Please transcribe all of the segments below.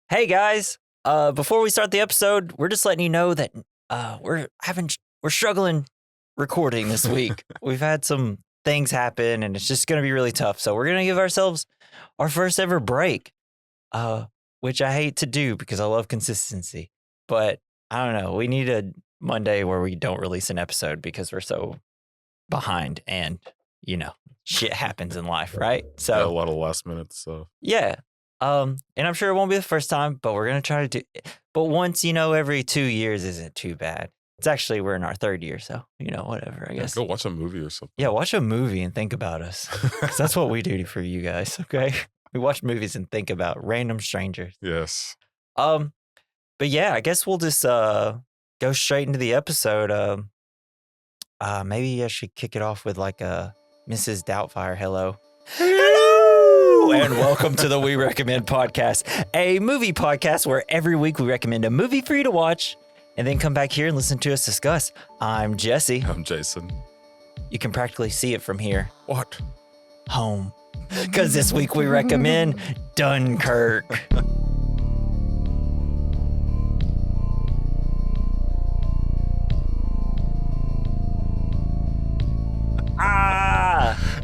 Hey guys, before we start the episode, we're just letting you know that we're struggling recording this week. We've had some things happen, and it's just going to be really tough. So we're going to give ourselves our first ever break, which I hate to do because I love consistency. But I don't know. We need a Monday where we don't release an episode because we're so behind, and shit happens in life, right? So a lot of last minute stuff. Yeah. And I'm sure it won't be the first time, but we're going to try to do it. But once, every 2 years isn't too bad. It's actually, we're in our third year. So, whatever, I guess. Go watch a movie or something. Yeah. Watch a movie and think about us. 'Cause that's what we do for you guys. Okay. We watch movies and think about random strangers. Yes. But yeah, I guess we'll just, go straight into the episode. Maybe I should kick it off with like a Mrs. Doubtfire. Hello. And welcome to the We Recommend podcast, a movie podcast where every week we recommend a movie for you to watch and then come back here and listen to us discuss. I'm Jesse. I'm Jason. You can practically see it from here. What? Home. Because this week we recommend Dunkirk.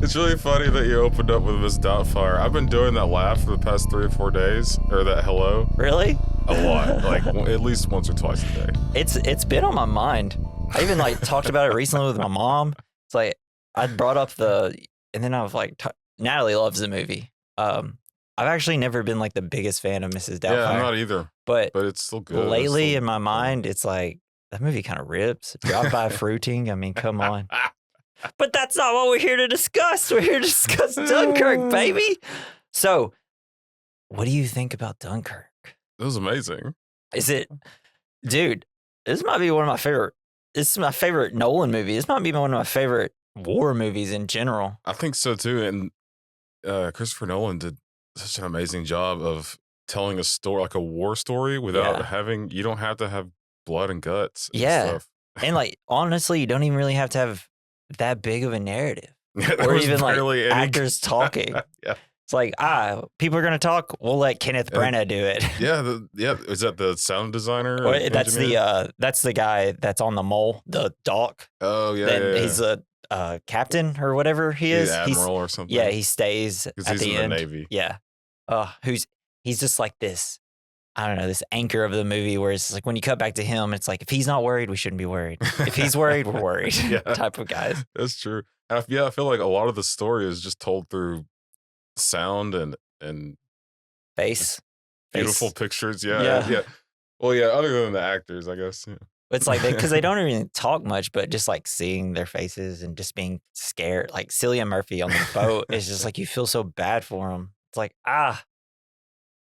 It's really funny that you opened up with Miss Doubtfire. I've been doing that laugh for the past 3 or 4 days, or that hello. Really? A lot, like at least once or twice a day. It's been on my mind. I even talked about it recently with my mom. It's like I brought up and then I was like, Natalie loves the movie. I've actually never been like the biggest fan of Mrs. Doubtfire. Yeah, I'm not either. But it's still good. Lately, in my mind, it's like that movie kind of rips. Drive-by fruiting. I mean, come on. But that's not what we're here to discuss. We're here to discuss Dunkirk, baby. So, what do you think about Dunkirk? It was amazing. Is it, dude? This might be one of my favorite. This is my favorite Nolan movie. This might be one of my favorite war movies in general. I think so too. And Christopher Nolan did such an amazing job of telling a story, like a war story, without having. You don't have to have blood and guts. And stuff. And honestly, you don't even really have to have that big of a narrative, Yeah, or even actors talking. Yeah. It's like, people are gonna talk. We'll let Kenneth Branagh do it. Yeah. Is that the sound designer? Or that's the guy that's on the mole, the dock. Oh yeah. He's a captain or whatever he is. He's admiral or something. Yeah, he stays at he's the in end. The Navy. Yeah. He's just like this. I don't know, this anchor of the movie where it's like when you cut back to him, it's like if he's not worried, we shouldn't be worried. If he's worried, we're worried. Type of guys. That's true. And I feel like a lot of the story is just told through sound and face. Beautiful pictures. Yeah. Well, yeah, other than the actors, I guess. Yeah. It's like because they don't even talk much, but just like seeing their faces and just being scared. Like Cillian Murphy on the boat is just like you feel so bad for him. It's like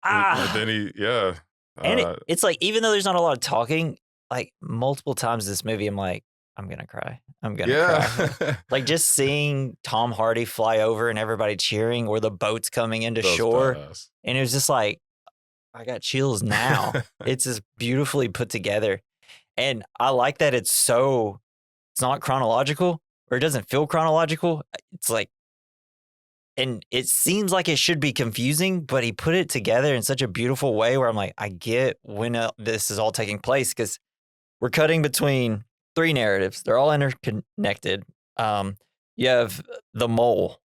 And then and it's like even though there's not a lot of talking, like multiple times this movie, I'm like, I'm gonna cry. Cry. Like just seeing Tom Hardy fly over and everybody cheering, or the boats coming into shore, badass. And it was just like, I got chills now. It's just beautifully put together, and I like that it's not chronological, or it doesn't feel chronological. It's like. And it seems like it should be confusing, but he put it together in such a beautiful way where I'm like, I get when this is all taking place because we're cutting between 3 narratives. They're all interconnected. You have the mole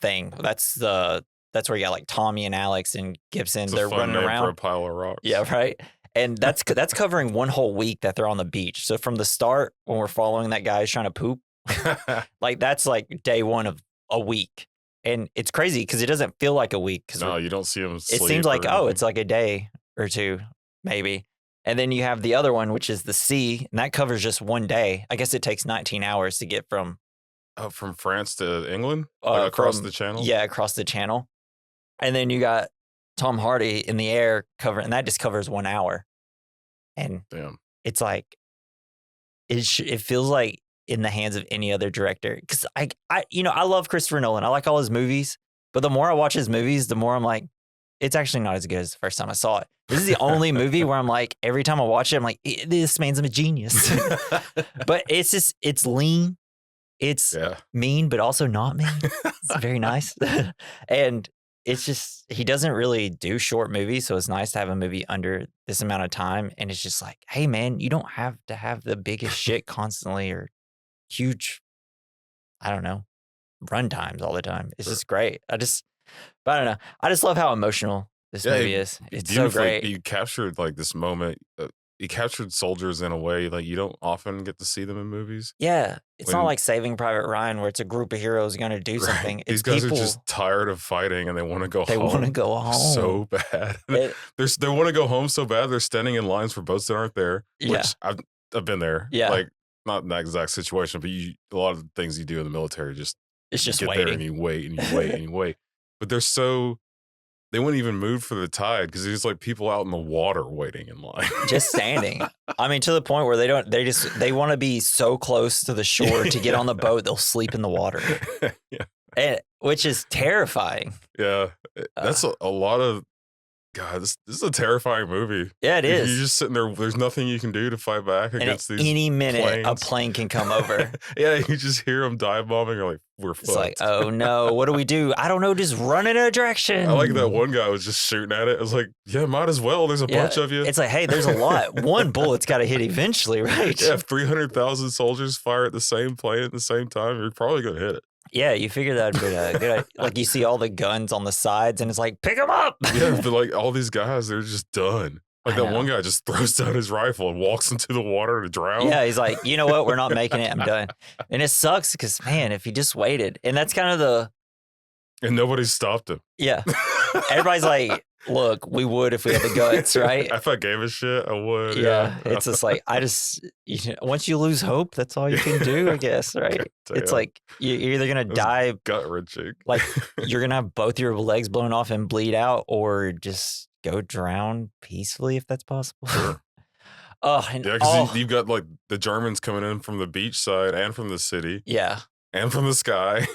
thing. That's where you got like Tommy and Alex and Gibson. They're running around for a pile of rocks. Yeah, right. And that's covering one whole week that they're on the beach. So from the start, when we're following that guy who's trying to poop, like that's like day 1 of a week. And it's crazy because it doesn't feel like a week. No, you don't see him sleep. It seems like, it's like a day or 2, maybe. And then you have the other one, which is the sea, and that covers just 1 day. I guess it takes 19 hours to get from France to England? Across the channel? Yeah, across the channel. And then you got Tom Hardy in the air and that just covers 1 hour. And it's like, it feels like in the hands of any other director. Because I love Christopher Nolan. I like all his movies. But the more I watch his movies, the more I'm like, it's actually not as good as the first time I saw it. This is the only movie where I'm like, every time I watch it, I'm like, this man's a genius. But it's lean. It's mean, but also not mean. It's very nice. And it's just he doesn't really do short movies, so it's nice to have a movie under this amount of time. And it's just like, hey man, you don't have to have the biggest shit constantly or huge, I don't know, run times all the time. It's just great. But I don't know. I just love how emotional this movie is. It's so great. You captured like this moment. You captured soldiers in a way like you don't often get to see them in movies. Yeah. It's not like Saving Private Ryan where it's a group of heroes going to do something. These guys are just tired of fighting and they want to go home. They want to go home. So bad. They want to go home so bad they're standing in lines for boats that aren't there. Which I've been there. Yeah. Like not in that exact situation, but a lot of the things you do in the military it's just get waiting. There and you wait and you wait and you wait. But they wouldn't even move for the tide because there's like people out in the water waiting in line. Just standing. I mean, to the point where they want to be so close to the shore to get on the boat, they'll sleep in the water. Which is terrifying. Yeah. That's a lot of, God, this is a terrifying movie. Yeah, it is. You're just sitting there. There's nothing you can do to fight back against these any minute, planes. a plane can come over. Yeah, you just hear them dive bombing. You're like, we're fucked. It's like, oh no, what do we do? I don't know, just run in a direction. I like that one guy was just shooting at it. I was like, yeah, might as well. There's a bunch of you. It's like, hey, there's a lot. One bullet's got to hit eventually, right? Yeah, if 300,000 soldiers fire at the same plane at the same time, you're probably going to hit it. Yeah, you figure that'd be good. Like you see all the guns on the sides, and it's like, pick them up. Yeah, but like all these guys, they're just done. Like that one guy just throws down his rifle and walks into the water to drown. Yeah, he's like, you know what? We're not making it. I'm done. And it sucks because, man, if he just waited, and that's kind of and nobody stopped him. Yeah, everybody's like, look, we would if we had the guts, right? If I gave a shit, I would. Yeah. It's just like, once you lose hope, that's all you can do, I guess, right? It's like, you're either going to die. Gut-wrenching. Like, you're going to have both your legs blown off and bleed out, or just go drown peacefully if that's possible. Sure. Because you've got like the Germans coming in from the beach side and from the city. Yeah. And from the sky,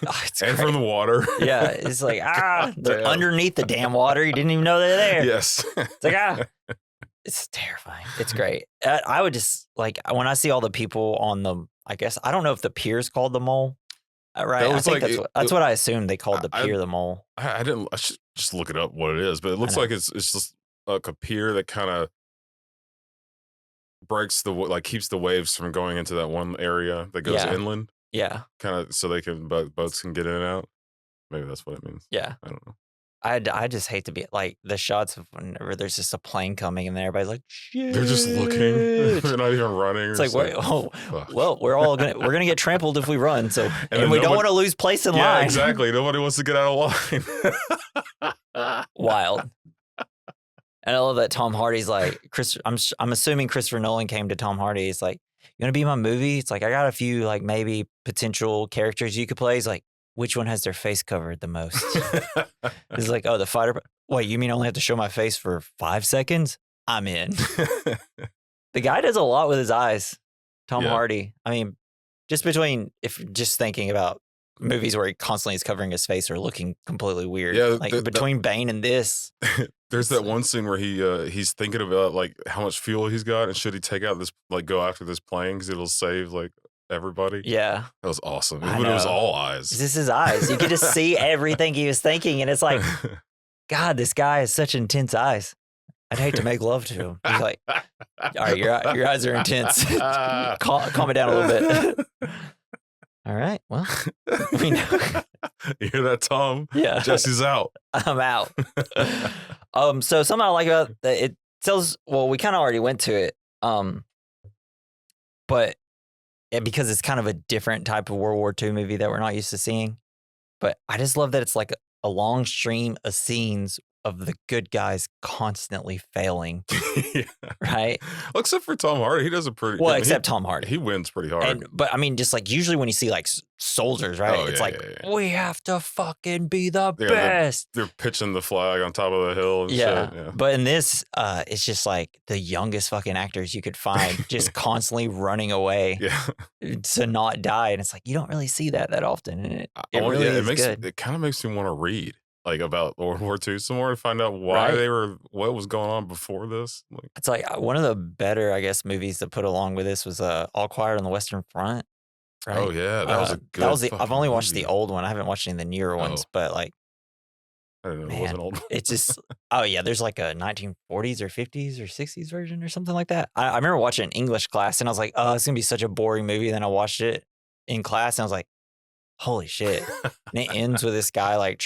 and from the water. Yeah, it's like, they're underneath the damn water. You didn't even know they're there. Yes. It's like, it's terrifying. It's great. I would just, like, when I see all the people on the, I guess, I don't know if the pier's called the mole, right? I think that's what I assumed they called the pier the mole. I should just look it up what it is, but it looks like it's just like a pier that kind of keeps the waves from going into that one area that goes inland. Yeah. Kind of so they can boats can get in and out. Maybe that's what it means. Yeah. I don't know. I just hate to be like the shots of whenever there's just a plane coming and everybody's like, shit. They're just looking. They're not even running. It's like, well, we're gonna get trampled if we run. So and we don't want to lose place in line. Yeah, exactly. Nobody wants to get out of line. Wild. And I love that Tom Hardy's like, I'm assuming Christopher Nolan came to Tom Hardy. He's like, you want to be in my movie? It's like, I got a few like maybe potential characters you could play. He's like, which one has their face covered the most? He's like, oh, the fighter. Wait, you mean I only have to show my face for 5 seconds? I'm in. The guy does a lot with his eyes. Tom Hardy. I mean, just thinking about movies where he constantly is covering his face or looking completely weird. Yeah, like between Bane and this. There's that one scene where he's thinking about like how much fuel he's got and should he take out this, like go after this plane because it'll save like everybody. Yeah. That was awesome. But it was all eyes. This is his eyes. You could just see everything he was thinking. And it's like, God, this guy has such intense eyes. I'd hate to make love to him. He's like, all right, your eyes are intense. Calm it down a little bit. All right. Well, we know. You hear that, Tom? Yeah. Jesse's out. I'm out. So something I like about it tells, well, we kind of already went to it. But because it's kind of a different type of World War II movie that we're not used to seeing. But I just love that it's like a long stream of scenes of the good guys constantly failing. Right? Well, except for Tom Hardy. He does a pretty well, except Tom Hardy. He wins pretty hard. But I mean, just like usually when you see like soldiers, right? It's we have to fucking be the best. They're pitching the flag on top of the hill and shit. Yeah. But in this, it's just like the youngest fucking actors you could find just constantly running away to not die. And it's like, you don't really see that often. And it really is good. It kind of makes me want to read. Like about World War II some more to find out why what was going on before this. It's like one of the better, I guess, movies to put along with this was All Quiet on the Western Front. Right? Oh yeah, that was a good. I've only watched the old one. I haven't watched any of the newer ones, but like I didn't know there was Man, an old one. it's just oh, yeah, there's like a 1940s or 50s or 60s version or something like that. I remember watching an English class, and I was like, "Oh, it's gonna be such a boring movie." Then I watched it in class, and I was like, "Holy shit." And it ends with this guy, like,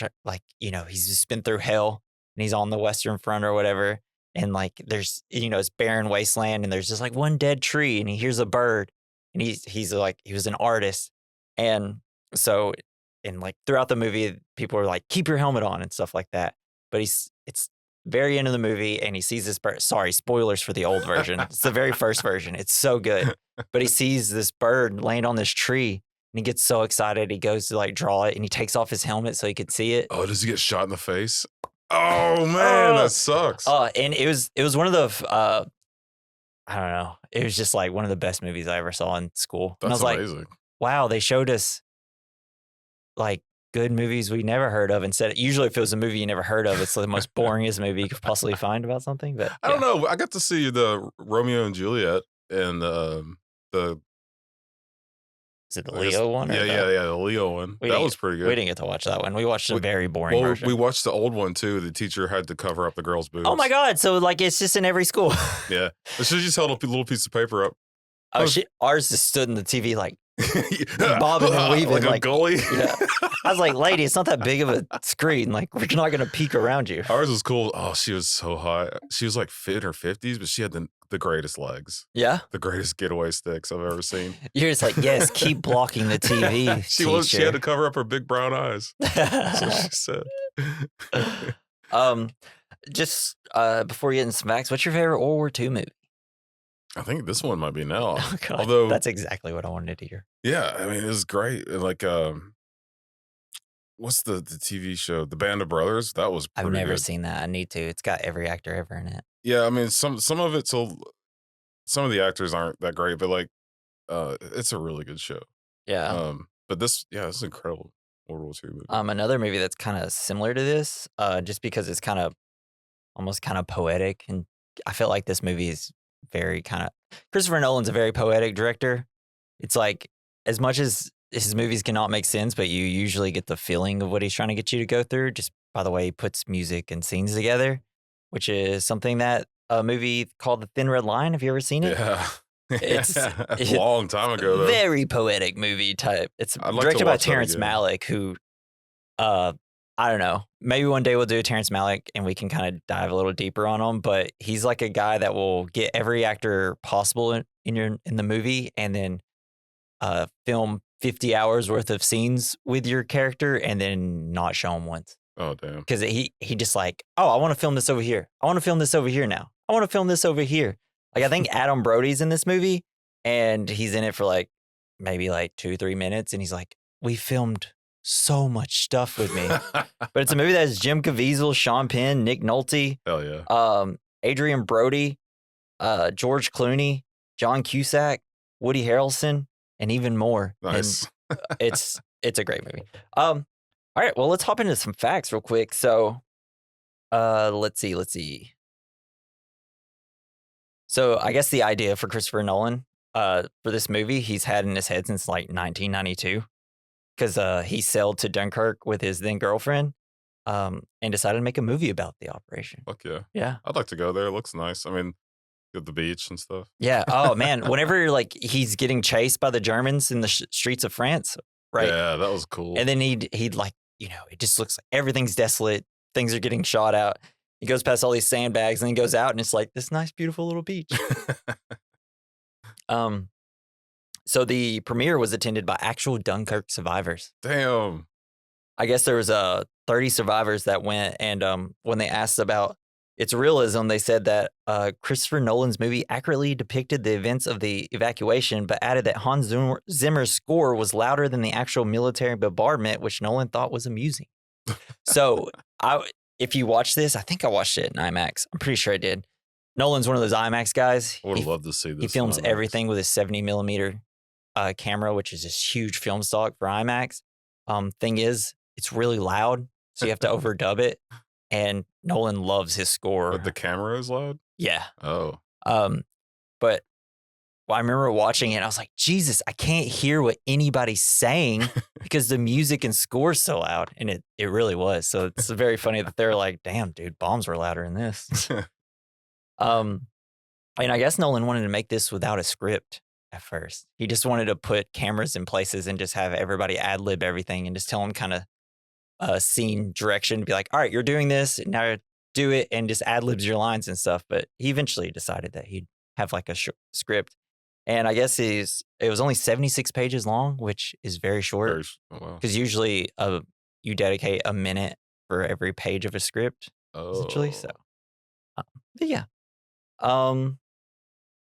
he's just been through hell, and he's on the Western Front or whatever, and, like, there's it's barren wasteland, and there's just, like, one dead tree, and he hears a bird, and he's like he was an artist, and so and, like, throughout the movie, people are like, "Keep your helmet on," and stuff like that, but it's very end of the movie, and he sees this bird. Sorry, spoilers for the old version. It's the very first version. It's so good, but he sees this bird land on this tree, and he gets so excited, he goes to, like, draw it, and he takes off his helmet so he could see it. Oh, does he get shot in the face? Oh, man, that sucks. And it was one of the, I don't know, it was just, like, one of the best movies I ever saw in school, and I That's was amazing. like, "Wow, they showed us, like, good movies we never heard of instead." Usually, if it was a movie you never heard of, it's the most boringest movie you could possibly find about something, but I don't know. I got to see the Romeo and Juliet and the Is it the I guess Leo one or the Leo one. That was pretty good. We didn't get to watch that one. We watched a very boring Well, version. we watched the old one too. The teacher had to cover up the girl's boobs. Oh my god, so, like, it's just in every school. Yeah. But she just held a little piece of paper up. Oh, ours just stood in the TV, like, bobbing and weaving. Like a goalie? Yeah. I was like, "Lady, it's not that big of a screen. Like, we're not gonna peek around you." Ours was cool. Oh, she was so hot. She was like in her 50s, but she had the greatest legs. Yeah? The greatest getaway sticks I've ever seen. You're just like, "Yes, keep blocking the TV, She had to cover up her big brown eyes. That's what she said. Just before we get into some facts, what's your favorite World War II movie? I think this one might be now. Oh, God, Although that's exactly what I wanted to hear. Yeah, I mean, it was great. Like, what's the TV show? The Band of Brothers? That was pretty I've never good. seen that. I need to. It's got every actor ever in it. Yeah, I mean, some of it's some of the actors aren't that great, but like, it's a really good show. Yeah. But this is incredible World War II movie. Another movie that's kind of similar to this, just because it's kind of almost kind of poetic, and I feel like this movie is very kind of Christopher Nolan's a very poetic director. It's like as much as his movies cannot make sense, but you usually get the feeling of what he's trying to get you to go through just by the way he puts music and scenes together, which is something that a movie called The Thin Red Line. Have you ever seen it? Yeah. It's a long time ago, though. Very poetic movie type. It's I'd like to directed by watch that Terrence again. Malick, who I don't know. Maybe one day we'll do a Terrence Malick and we can kind of dive a little deeper on him. But he's like a guy that will get every actor possible in the movie, and then film 50 hours worth of scenes with your character, and then not show him once. Oh damn! Because he just like, oh, I want to film this over here. I want to film this over here now. I want to film this over here. Like, I think Adam Brody's in this movie, and he's in it for like maybe like 2-3 minutes, and he's like, we filmed so much stuff with me. But it's a movie that has Jim Caviezel, Sean Penn, Nick Nolte, Hell yeah, Adrian Brody, George Clooney, John Cusack, Woody Harrelson, and even more. nice. And it's a great movie. All right, well, let's hop into some facts real quick. So, let's see. So, I guess the idea for Christopher Nolan, for this movie, he's had in his head since like 1992. Because he sailed to Dunkirk with his then girlfriend, and decided to make a movie about the operation. Fuck yeah. Yeah. I'd like to go there. It looks nice. I mean, at the beach and stuff. Yeah. Oh man, whenever like he's getting chased by the Germans in the streets of France, right? Yeah, that was cool. And then he'd like, it just looks like everything's desolate. Things are getting shot out. He goes past all these sandbags and then goes out, and it's like this nice, beautiful little beach. So the premiere was attended by actual Dunkirk survivors. Damn. I guess there was 30 survivors that went, and when they asked about its realism, they said that Christopher Nolan's movie accurately depicted the events of the evacuation, but added that Hans Zimmer's score was louder than the actual military bombardment, which Nolan thought was amusing. So if you watch this, I think I watched it in IMAX. I'm pretty sure I did. Nolan's one of those IMAX guys. I would love to see this. He films everything with his 70 millimeter camera, which is this huge film stock for IMAX. Thing is, it's really loud, so you have to overdub it. And Nolan loves his score. But the camera is loud? Yeah. Oh. But I remember watching it. I was like, Jesus, I can't hear what anybody's saying because the music and score's so loud. And it really was. So it's very funny that they're like, damn, dude, bombs were louder in this. And I guess Nolan wanted to make this without a script at first. He just wanted to put cameras in places and just have everybody ad lib everything and just tell them kind of scene direction. Be like, all right, you're doing this. Now do it and just ad libs your lines and stuff. But he eventually decided that he'd have like a script. And I guess it was only 76 pages long, which is very short. Because usually you dedicate a minute for every page of a script, essentially. So, but yeah.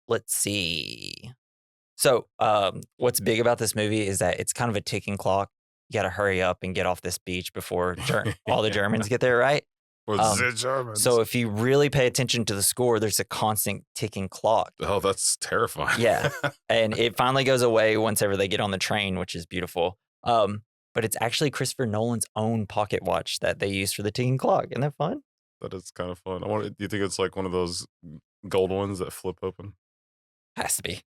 Let's see. So, what's big about this movie is that it's kind of a ticking clock. You got to hurry up and get off this beach before all the Germans get there, right? The Germans. So if you really pay attention to the score, there's a constant ticking clock. Oh, that's terrifying. Yeah. And it finally goes away once ever they get on the train, which is beautiful. But it's actually Christopher Nolan's own pocket watch that they use for the ticking clock. Isn't that fun? That is kind of fun. Do you think it's like one of those gold ones that flip open? Has to be.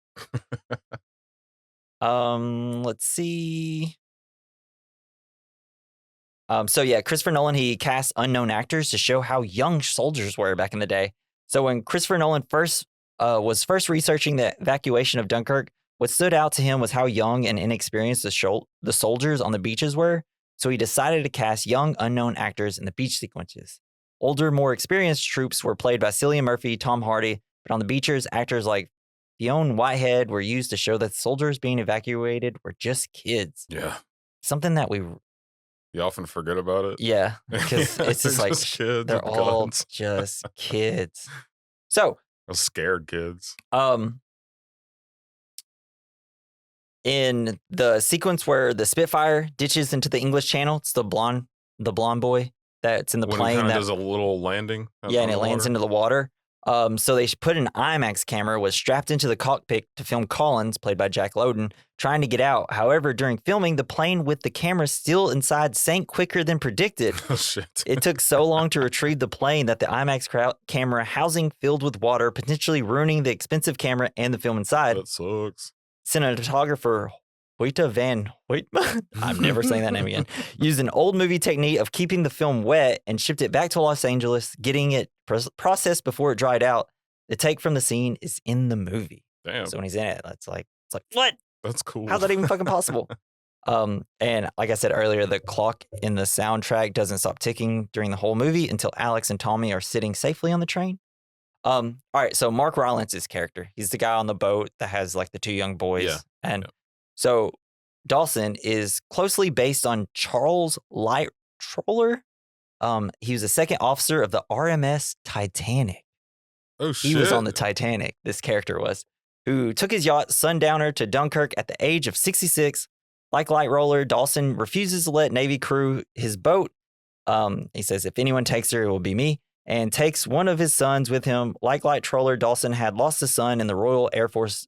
Let's see. So yeah, Christopher Nolan, he cast unknown actors to show how young soldiers were back in the day. So when Christopher Nolan was first researching the evacuation of Dunkirk, what stood out to him was how young and inexperienced the soldiers on the beaches were. So he decided to cast young unknown actors in the beach sequences. Older, more experienced troops were played by Cillian Murphy, Tom Hardy, but on the beaches, actors like Fionn Whitehead were used to show that soldiers being evacuated were just kids. Yeah. Something that you often forget about it. Yeah, because it's just like kids. They're all just kids. So scared kids. In the sequence where the Spitfire ditches into the English Channel, it's the blonde boy that's in the plane that does a little landing. Yeah, and it lands into the water. So they put an IMAX camera, was strapped into the cockpit to film Collins, played by Jack Lowden, trying to get out. However, during filming, the plane with the camera still inside sank quicker than predicted. Oh, shit. It took so long to retrieve the plane that the IMAX camera housing filled with water, potentially ruining the expensive camera and the film inside. That sucks. Cinematographer Hoyte van Hoytma, I'm never saying that name again, used an old movie technique of keeping the film wet and shipped it back to Los Angeles, getting it processed before it dried out. The take from the scene is in the movie. Damn. So when he's in it, it's like, what? That's cool. How's that even fucking possible? And like I said earlier, the clock in the soundtrack doesn't stop ticking during the whole movie until Alex and Tommy are sitting safely on the train. All right, so Mark Rylance's character, he's the guy on the boat that has like the two young boys. Yeah. And so Dawson is closely based on Charles Lightroller. He was a second officer of the RMS Titanic. Oh, shit. He was on the Titanic, this character was, who took his yacht Sundowner to Dunkirk at the age of 66. Like Lightroller, Dawson refuses to let Navy crew his boat. He says, if anyone takes her, it will be me. And takes one of his sons with him. Like Lightroller, Dawson had lost a son in the Royal Air Force.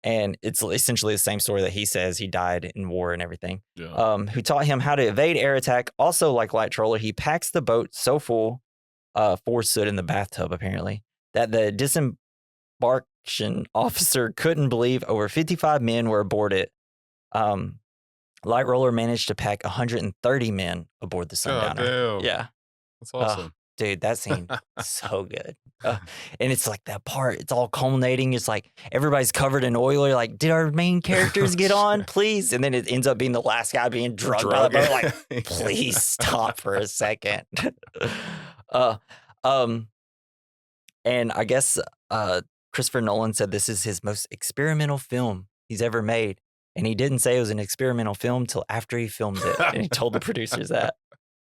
And it's essentially the same story that he says he died in war and everything. Yeah. Who taught him how to evade air attack. Also, like Lightroller, he packs the boat so full, 4 stood in the bathtub apparently, that the disembarkation officer couldn't believe over 55 men were aboard it. Lightroller managed to pack 130 men aboard the Sundowner. God damn. Yeah. That's awesome. Dude, that scene, so good. And it's like that part, it's all culminating. It's like everybody's covered in oil. You're like, did our main characters get on, please? And then it ends up being the last guy being drugged by the boat. Like, please stop for a second. And I guess Christopher Nolan said this is his most experimental film he's ever made. And he didn't say it was an experimental film till after he filmed it. And he told the producers that.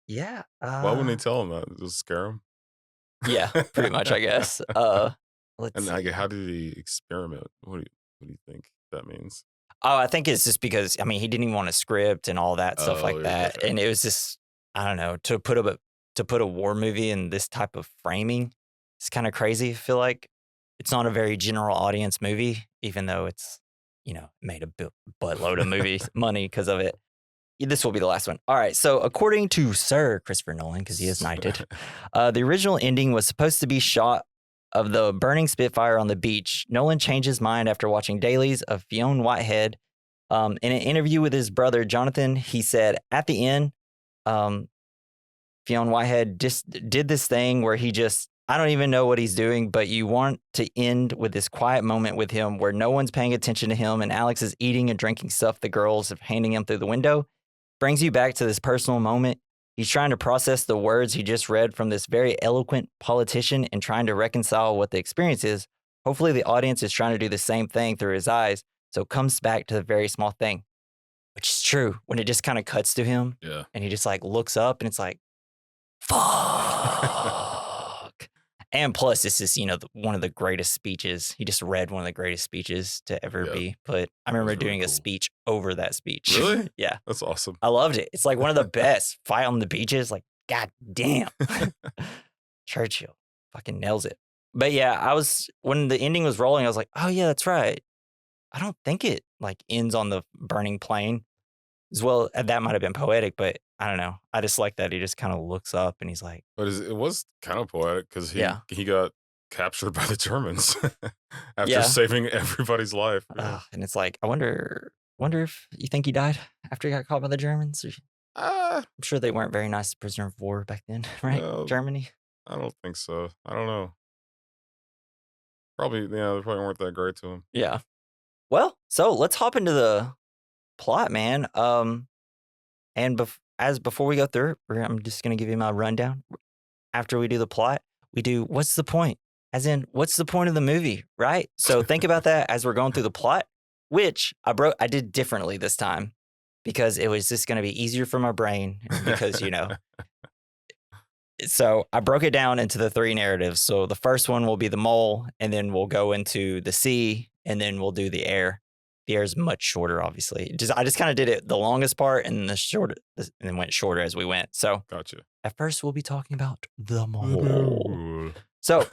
Yeah. Why wouldn't he tell him that? Just scare him? Yeah, pretty much, I guess. Let's see. How did he experiment? What do you think that means? Oh, I think it's just because, I mean, he didn't even want a script and all that stuff like that. Okay. And it was just, I don't know, to put a war movie in this type of framing, it's kind of crazy. I feel like it's not a very general audience movie, even though it's, made a buttload of movie money because of it. This will be the last one. All right. So according to Sir Christopher Nolan, because he is knighted, the original ending was supposed to be shot of the burning Spitfire on the beach, Nolan changed his mind after watching dailies of Fionn Whitehead. In an interview with his brother, Jonathan, he said, at the end, Fionn Whitehead just did this thing where he just, I don't even know what he's doing, but you want to end with this quiet moment with him where no one's paying attention to him and Alex is eating and drinking stuff the girls are handing him through the window. Brings you back to this personal moment. He's trying to process the words he just read from this very eloquent politician and trying to reconcile what the experience is. Hopefully the audience is trying to do the same thing through his eyes. So it comes back to the very small thing, which is true when it just kind of cuts to him. Yeah. And he just like looks up and it's like, fuck. And plus, this is, one of the greatest speeches. He just read one of the greatest speeches to ever be. But I remember doing a speech over that speech. Really? Yeah. That's awesome. I loved it. It's like one of the best. Fight on the beaches. Like, god damn. Churchill fucking nails it. But yeah, when the ending was rolling, I was like, oh yeah, that's right. I don't think it like ends on the burning plane. As well, that might have been poetic, but I don't know. I just like that he just kind of looks up and he's like, but it was kind of poetic because he got captured by the Germans after saving everybody's life. And it's like, I wonder if you think he died after he got caught by the Germans. I'm sure they weren't very nice prisoner of war back then, right? No, Germany. I don't think so. I don't know. Probably, they probably weren't that great to him. Yeah. Well, so let's hop into the plot, man. And before we go through it, I'm just gonna give you my rundown. After we do the plot, we do what's the point? As in, what's the point of the movie, right? So think about that as we're going through the plot, which I did differently this time because it was just gonna be easier for my brain because So I broke it down into the 3 narratives. So the first one will be the mole, and then we'll go into the sea, and then we'll do the air. The air is much shorter, obviously. I just kind of did it the longest part and and then went shorter as we went. So gotcha. At first, we'll be talking about the mole. So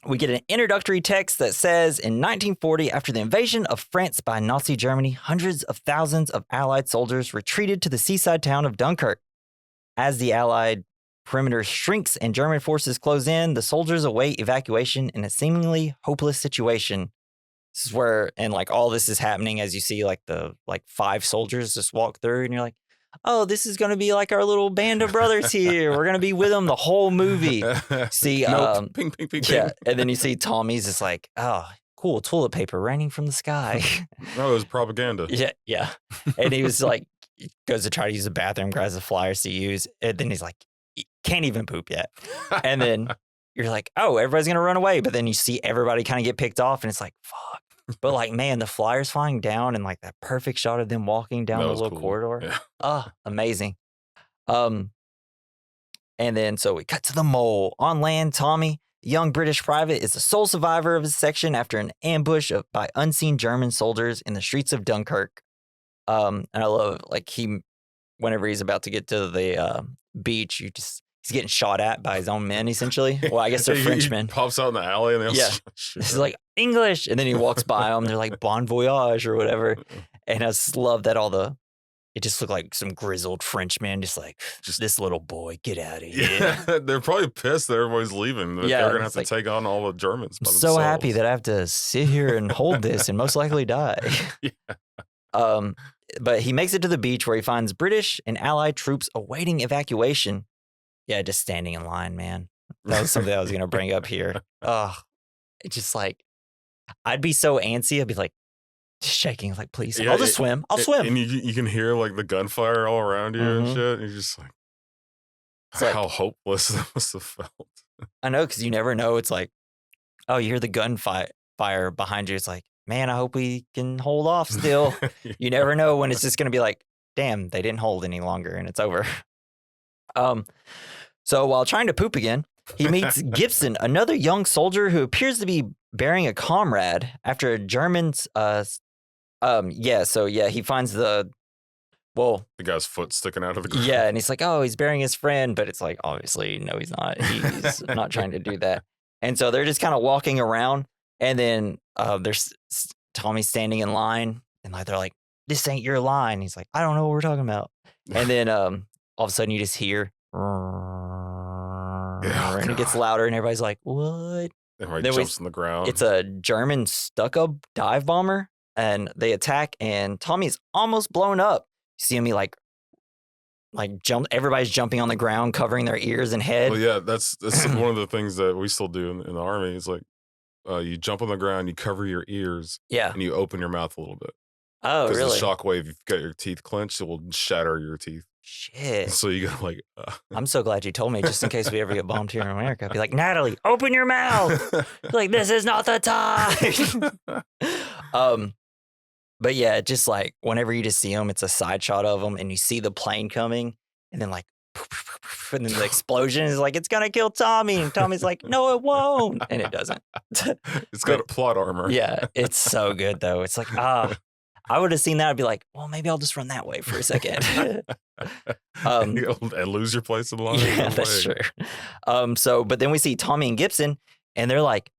we get an introductory text that says, in 1940, after the invasion of France by Nazi Germany, hundreds of thousands of Allied soldiers retreated to the seaside town of Dunkirk. As the Allied perimeter shrinks and German forces close in, the soldiers await evacuation in a seemingly hopeless situation. This is where, and like all this is happening as you see like the 5 soldiers just walk through and you're like, oh, this is going to be like our little band of brothers here. We're going to be with them the whole movie. See, ping, ping, ping, yeah. ping. And then you see Tommy's just like, oh, cool, toilet paper raining from the sky. No, it was propaganda. Yeah. And he was like, goes to try to use the bathroom, grabs the flyers to use. And then he's like, can't even poop yet. And then you're like, oh, everybody's going to run away. But then you see everybody kind of get picked off and it's like, fuck. But like, man, the flyers flying down and like that perfect shot of them walking down the little corridor. Yeah. Oh, amazing. And then so we cut to the mole. On land, Tommy, the young British private, is the sole survivor of his section after an ambush by unseen German soldiers in the streets of Dunkirk. And I love like whenever he's about to get to the beach, he's getting shot at by his own men, essentially. Well, I guess they're Frenchmen. He pops out in the alley and they all he's like, English. And then he walks by them. They're like, bon voyage or whatever. And I just love that it just looked like some grizzled Frenchmen, just this little boy, get out of here. Yeah, they're probably pissed that everybody's leaving. They're going to have to take on all the Germans by themselves. So happy that I have to sit here and hold this and most likely die. Yeah. But he makes it to the beach where he finds British and Allied troops awaiting evacuation. Yeah, just standing in line, man. That was something I was going to bring up here. It's just like, I'd be so antsy. I'd be like, shaking, like, please, I'll just swim. I'll swim. And you can hear like the gunfire all around you and shit. And you're just like, how hopeless that must have felt. I know, because you never know. It's like, oh, you hear the gunfire behind you. It's like, man, I hope we can hold off still. You never know when it's just going to be like, damn, they didn't hold any longer and it's over. So while trying to poop again, he meets Gibson, another young soldier who appears to be bearing a comrade after a German's, he finds the guy's foot sticking out of the ground. Yeah, and he's like, oh, he's burying his friend, but it's like, obviously, no, he's not. He's not trying to do that. And so they're just kind of walking around, and then there's Tommy standing in line, and like they're like, this ain't your line. He's like, I don't know what we're talking about. And then all of a sudden you just hear, and it gets louder, and everybody's like, what? Everybody jumps on the ground. It's a German stuck-up dive bomber, and they attack, and Tommy's almost blown up. You see him, he like jump. Everybody's jumping on the ground, covering their ears and head. Well, yeah, that's one of the things that we still do in the Army. Is like you jump on the ground, you cover your ears, and you open your mouth a little bit. Oh, really? Because the shockwave, you've got your teeth clenched, it will shatter your teeth. Shit. So you go like... I'm so glad you told me, just in case we ever get bombed here in America. I'd be like, Natalie, open your mouth. Like, this is not the time. But yeah, just like whenever you just see them, it's a side shot of them, and you see the plane coming, and then like, and then the explosion is like, it's gonna kill Tommy, and Tommy's like, no, it won't, and it doesn't. It's got a plot armor. Yeah, it's so good though. It's like, I would have seen that. I'd be like, well, maybe I'll just run that way for a second. And lose your place in the line. Yeah, that's true. But then we see Tommy and Gibson, and they're like,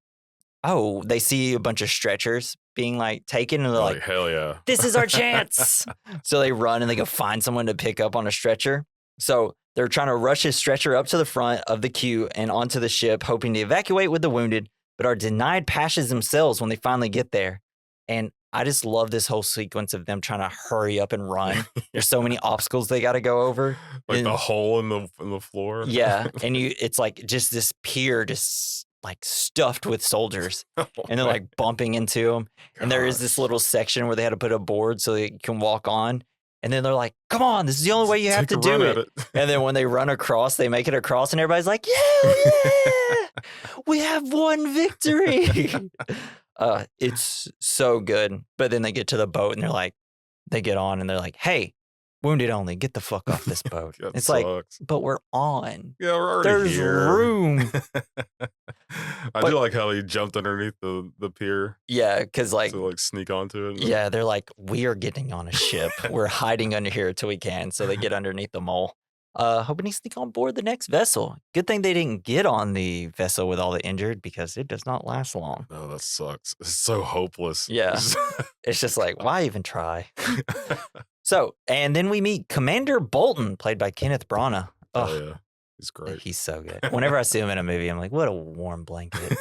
oh, they see a bunch of stretchers being like taken, and they're like, hell yeah, this is our chance. So they run and they go find someone to pick up on a stretcher. So they're trying to rush his stretcher up to the front of the queue and onto the ship, hoping to evacuate with the wounded, but are denied passage themselves when they finally get there. And I just love this whole sequence of them trying to hurry up and run. There's so many obstacles they got to go over. Like the hole in the floor. Yeah, and it's like just this pier, just like stuffed with soldiers, and they're like bumping into them. And there is this little section where they had to put a board so they can walk on. And then they're like, "Come on, this is the only way you have to do it." And then when they run across, they make it across, and everybody's like, "Yeah, we have won victory." It's so good. But then they get to the boat and they get on and they're like, hey, wounded only, get the fuck off this boat. It's sucks. Like, but we're on. Yeah, we're already here. There's room. I do like how he jumped underneath the pier. Yeah, because like... to like sneak onto it. Yeah, they're like, we are getting on a ship. We're hiding under here till we can. So they get underneath the mole. Hoping to sneak on board the next vessel. Good thing they didn't get on the vessel with all the injured, because it does not last long. Oh, that sucks. It's so hopeless. Yeah. It's just like, why even try? So, and then we meet Commander Bolton, played by Kenneth Branagh. Oh, yeah. He's great. He's so good. Whenever I see him in a movie, I'm like, what a warm blanket.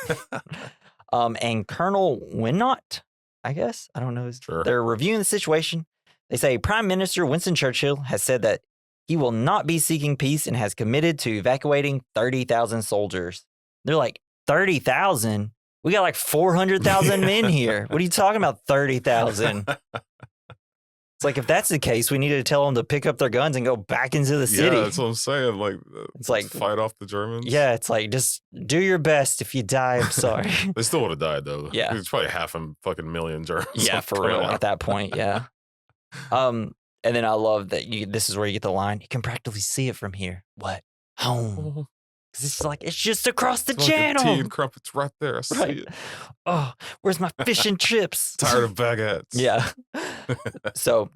And Colonel Winnott, I guess. I don't know. Sure. They're reviewing the situation. They say Prime Minister Winston Churchill has said that he will not be seeking peace and has committed to evacuating 30,000 soldiers. They're like, 30,000? We got like 400,000 men here. What are you talking about, 30,000? It's like, if that's the case, we need to tell them to pick up their guns and go back into the city. Yeah, that's what I'm saying. Like, it's like, fight off the Germans. Yeah, it's like, just do your best. If you die, I'm sorry. They still would have died, though. Yeah. There's probably 500,000 Germans. Yeah, for real. At that point, yeah. And then I love that this is where you get the line. You can practically see it from here. What? Home. Because it's like, it's just across the channel. Like tea and crumpets right there. I see it. Oh, where's my fish and chips? Tired of baguettes. Yeah. So,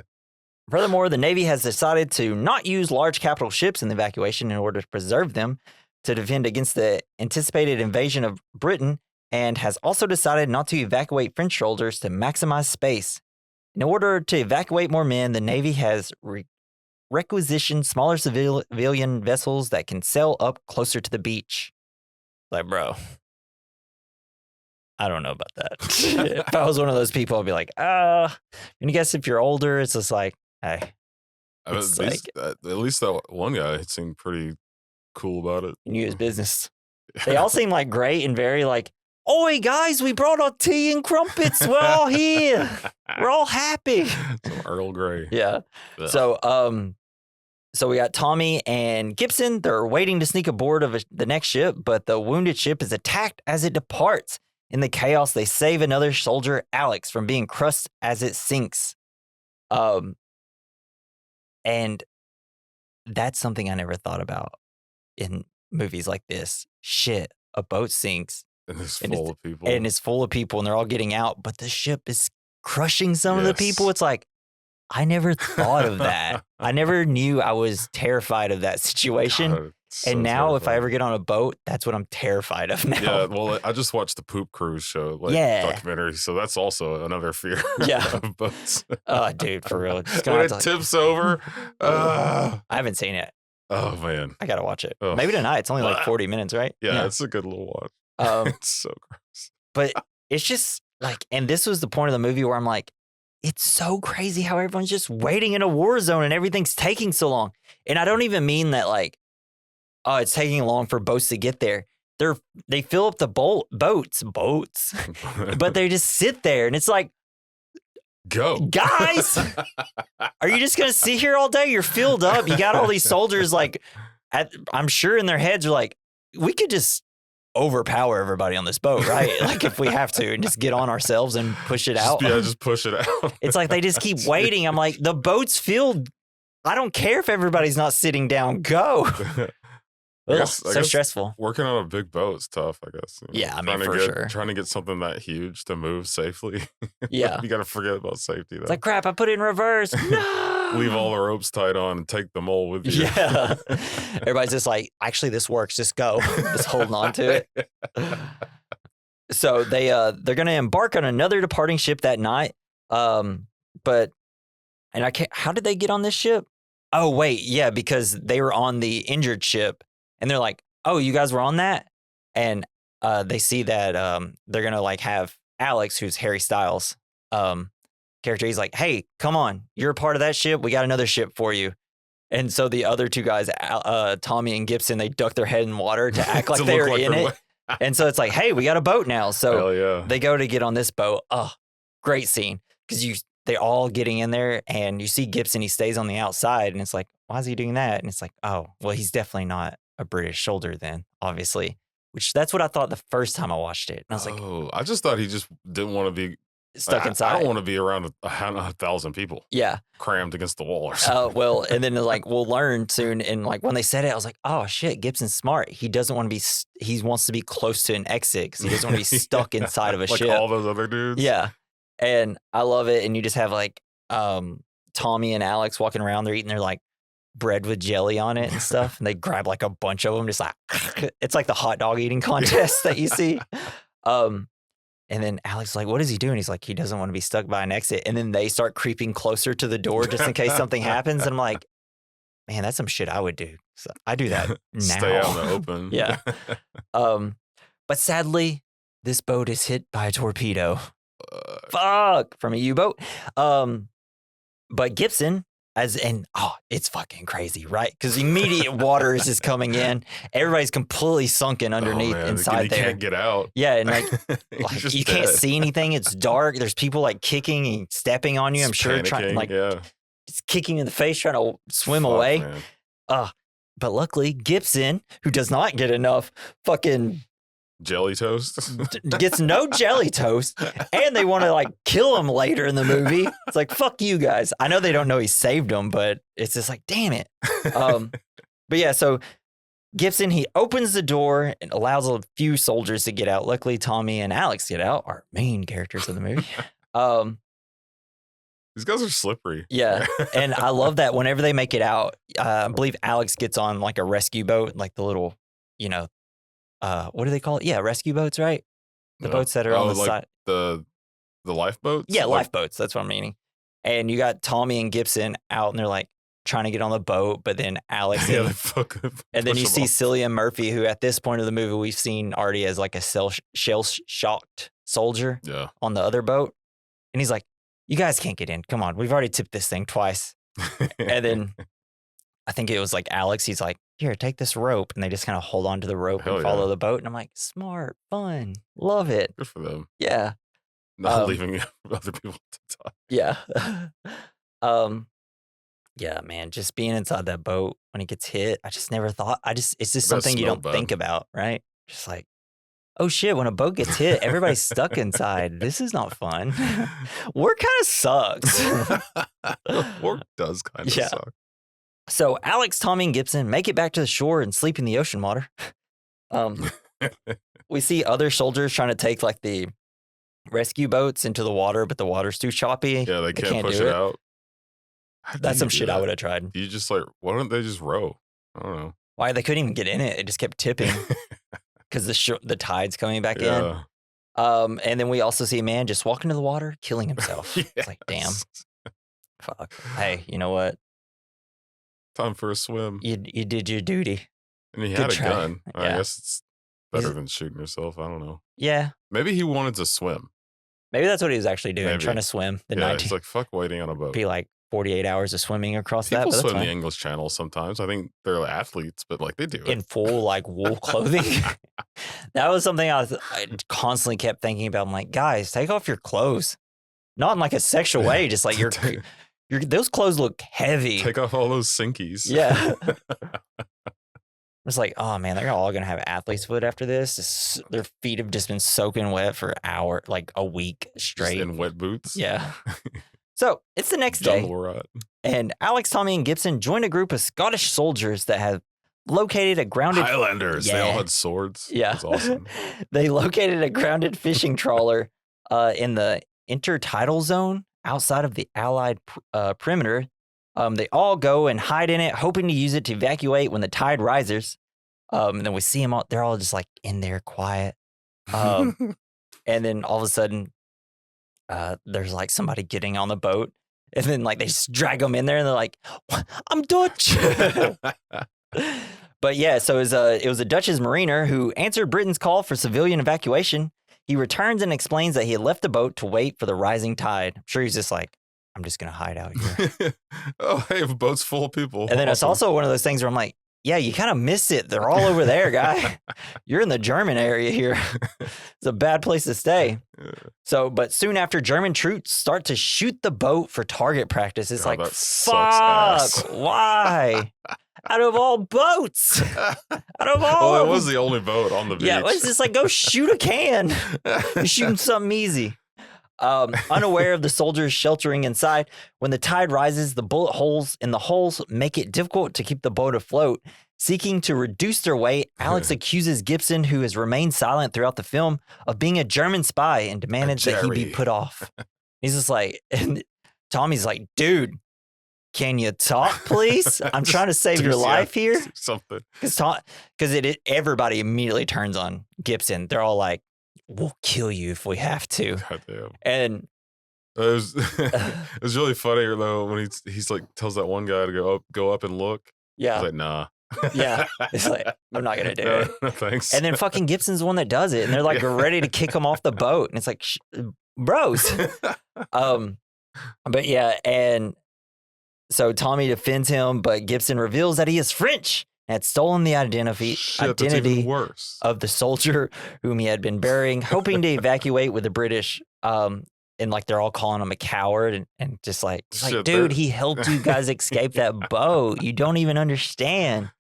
furthermore, the Navy has decided to not use large capital ships in the evacuation in order to preserve them to defend against the anticipated invasion of Britain, and has also decided not to evacuate French soldiers to maximize space. In order to evacuate more men, the Navy has requisitioned smaller civilian vessels that can sail up closer to the beach. Like, bro, I don't know about that. If I was one of those people, I'd be like, and I guess if you're older, it's just like, hey. At least that one guy seemed pretty cool about it. He knew his business. They all seem like great and very like, oi, guys, we brought our tea and crumpets. We're all here. We're all happy. Some Earl Grey. Yeah. Ugh. So we got Tommy and Gibson. They're waiting to sneak aboard of the next ship, but the wounded ship is attacked as it departs. In the chaos, they save another soldier, Alex, from being crushed as it sinks. And that's something I never thought about in movies like this. Shit, a boat sinks. And it's full of people. And it's full of people, and they're all getting out, but the ship is crushing some of the people. It's like, I never thought of that. I never knew I was terrified of that situation. God, and now terrifying. If I ever get on a boat, that's what I'm terrified of now. Yeah, well, I just watched the Poop Cruise show, documentary, so that's also another fear of boats. Oh, dude, for real. When it tips over. I haven't seen it. Oh, man. I got to watch it. Maybe tonight. It's only like 40 minutes, right? Yeah, it's a good little watch. It's so gross. But it's just like, and this was the point of the movie where I'm like, it's so crazy how everyone's just waiting in a war zone and everything's taking so long. And I don't even mean that like, oh, it's taking long for boats to get there. They fill up the boats, but they just sit there and it's like, go, guys, are you just going to sit here all day? You're filled up. You got all these soldiers like, I'm sure in their heads are like, we could just overpower everybody on this boat, right? Like if we have to and just get on ourselves and push it out. Yeah, just push it out. It's like they just keep waiting. I'm like, the boat's filled. I don't care if everybody's not sitting down. Go. I guess stressful. Working on a big boat is tough, I guess. Yeah, I mean, for sure. Trying to get something that huge to move safely. Yeah. You got to forget about safety, though. It's like, crap, I put it in reverse. No! Leave all the ropes tied on and take them all with you. Yeah. Everybody's just like, actually, this works. Just go. Just holding on to it. So they're going to embark on another departing ship that night. How did they get on this ship? Oh, wait. Yeah, because they were on the injured ship. And they're like, oh, you guys were on that? And they see that they're going to like have Alex, who's Harry Styles' character. He's like, hey, come on. You're a part of that ship. We got another ship for you. And so the other two guys, Tommy and Gibson, they duck their head in water to act like they were in it. And so it's like, hey, we got a boat now. So they go to get on this boat. Oh, great scene. Because they're all getting in there and you see Gibson, he stays on the outside. And it's like, why is he doing that? And it's like, oh, well, he's definitely not a British soldier then, obviously, which that's what I thought the first time I watched it. And I was like, oh, I just thought he just didn't want to be stuck inside. I don't want to be around 1,000 people. Yeah. Crammed against the wall or something. Well, and then like, we'll learn soon. And like when they said it, I was like, oh shit, Gibson's smart. He doesn't want to be, he wants to be close to an exit because he doesn't want to be stuck inside of a ship. Like all those other dudes. Yeah. And I love it. And you just have like Tommy and Alex walking around. They're eating their like bread with jelly on it and stuff. And they grab like a bunch of them, just like, it's like the hot dog eating contest that you see. And then Alex is like, what is he doing? He's like, he doesn't want to be stuck by an exit. And then they start creeping closer to the door just in case something happens. And I'm like, man, that's some shit I would do. So I do that now. Stay out in the open. Yeah. But sadly, this boat is hit by a torpedo. Fuck, from a U-boat. But Gibson, it's fucking crazy, right? Because immediate water is just coming in. Everybody's completely sunken underneath inside there. You can't get out. Yeah, and like you can't see anything. It's dark. There's people like kicking and stepping on you. I'm sure trying like just kicking in the face, trying to swim away. But luckily, Gibson, who does not get enough fucking jelly toast, gets no jelly toast, and they want to like kill him later in the movie. It's like, fuck you guys. I know they don't know he saved them, but it's just like, damn it. But yeah, so Gibson, he opens the door and allows a few soldiers to get out. Luckily, Tommy and Alex get out, our main characters of the movie. These guys are slippery. Yeah. And I love that whenever they make it out, I believe Alex gets on like a rescue boat, like the little, what do they call it? Yeah, rescue boats, right? The boats that are on the side. The lifeboats? Yeah, lifeboats. That's what I'm meaning. And you got Tommy and Gibson out, and they're like trying to get on the boat, but then Alex and then you see Cillian Murphy, who at this point of the movie we've seen already as like a shell-shocked soldier on the other boat. And he's like, you guys can't get in. Come on. We've already tipped this thing twice. And then I think it was like Alex, he's like, here, take this rope. And they just kind of hold on to the rope and follow the boat. And I'm like, smart, fun, love it. Good for them. Yeah. Not leaving other people to die. Yeah. Yeah, man, just being inside that boat when it gets hit, I just never thought, it's just something you don't think about, right? Just like, oh shit, when a boat gets hit, everybody's stuck inside. This is not fun. Work kind of sucks. Work does kind of suck. So Alex, Tommy, and Gibson make it back to the shore and sleep in the ocean water. We see other soldiers trying to take like the rescue boats into the water, but the water's too choppy. Yeah, they can't push it out. That's some shit I would have tried. You just like, why don't they just row? I don't know. Why they couldn't even get in it. It just kept tipping because the tide's coming back in. And then we also see a man just walk into the water, killing himself. It's like, damn. Fuck. Hey, you know what? Time for a swim. You did your duty. And he had a gun. I guess better than shooting yourself. I don't know. Yeah. Maybe he wanted to swim. Maybe that's what he was actually doing, trying to swim. He's like, fuck waiting on a boat. Be like 48 hours of swimming across People that. People swim the English Channel sometimes. I think they're athletes, but like they do it. In full like wool clothing. That was something I constantly kept thinking about. I'm like, guys, take off your clothes. Not in like a sexual way, just like those clothes look heavy. Take off all those sinkies. Yeah. It's like, oh man, they're all gonna have athlete's foot after this. Their feet have just been soaking wet for an hour, like a week straight. Just in wet boots. Yeah. So it's the next day. And Alex, Tommy, and Gibson join a group of Scottish soldiers that have located a grounded Highlanders. Yeah. They all had swords. Yeah. That's awesome. They located a grounded fishing trawler in the intertidal zone outside of the Allied perimeter. They all go and hide in it, hoping to use it to evacuate when the tide rises. And then we see them all, they're all just like in there quiet. And then all of a sudden, there's like somebody getting on the boat. And then like they just drag them in there and they're like, I'm Dutch. But yeah, so it was a Dutch's mariner who answered Britain's call for civilian evacuation. He returns and explains that he had left the boat to wait for the rising tide. I'm sure he's just like, I'm just going to hide out here. Oh, hey, a boat's full of people. And then It's also one of those things where I'm like, yeah, you kind of missed it. They're all over there, guy. You're in the German area here. It's a bad place to stay. Yeah. But soon after, German troops start to shoot the boat for target practice. It's like, fuck, why? Out of all boats. Out of all. Well, it was the only boat on the beach. Yeah, it's just like, go shoot a can. You're shooting something easy. Unaware of the soldiers sheltering inside, when the tide rises, the bullet holes in the hulls make it difficult to keep the boat afloat. Seeking to reduce their weight, Alex accuses Gibson, who has remained silent throughout the film, of being a German spy and demanded that he be put off. He's just like, and Tommy's like, dude, can you talk, please? I'm trying to save your life here. Something. Because everybody immediately turns on Gibson. They're all like, we'll kill you if we have to. Goddamn. And it was really funny though when he's like tells that one guy to go up and look. Yeah. He's like, nah. Yeah. It's like, I'm not gonna do it. No, thanks. And then fucking Gibson's the one that does it, and they're like ready to kick him off the boat, and it's like, bros. But yeah, and so Tommy defends him, but Gibson reveals that he is French. Had stolen the identity of the soldier whom he had been burying, hoping to evacuate with the British. And like they're all calling him a coward and just like, dude, he helped you guys escape that boat. You don't even understand.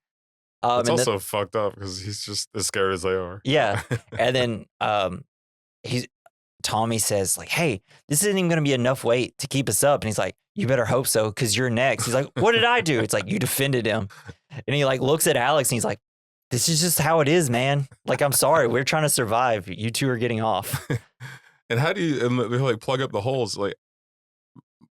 It's also fucked up because he's just as scared as they are. Yeah. And then Tommy says like, hey, this isn't even going to be enough weight to keep us up. And he's like, you better hope so because you're next. He's like, what did I do? It's like, you defended him. And he like looks at Alex and he's like, this is just how it is, man. Like, I'm sorry. We're trying to survive. You two are getting off. And how do you, and they like plug up the holes? Like,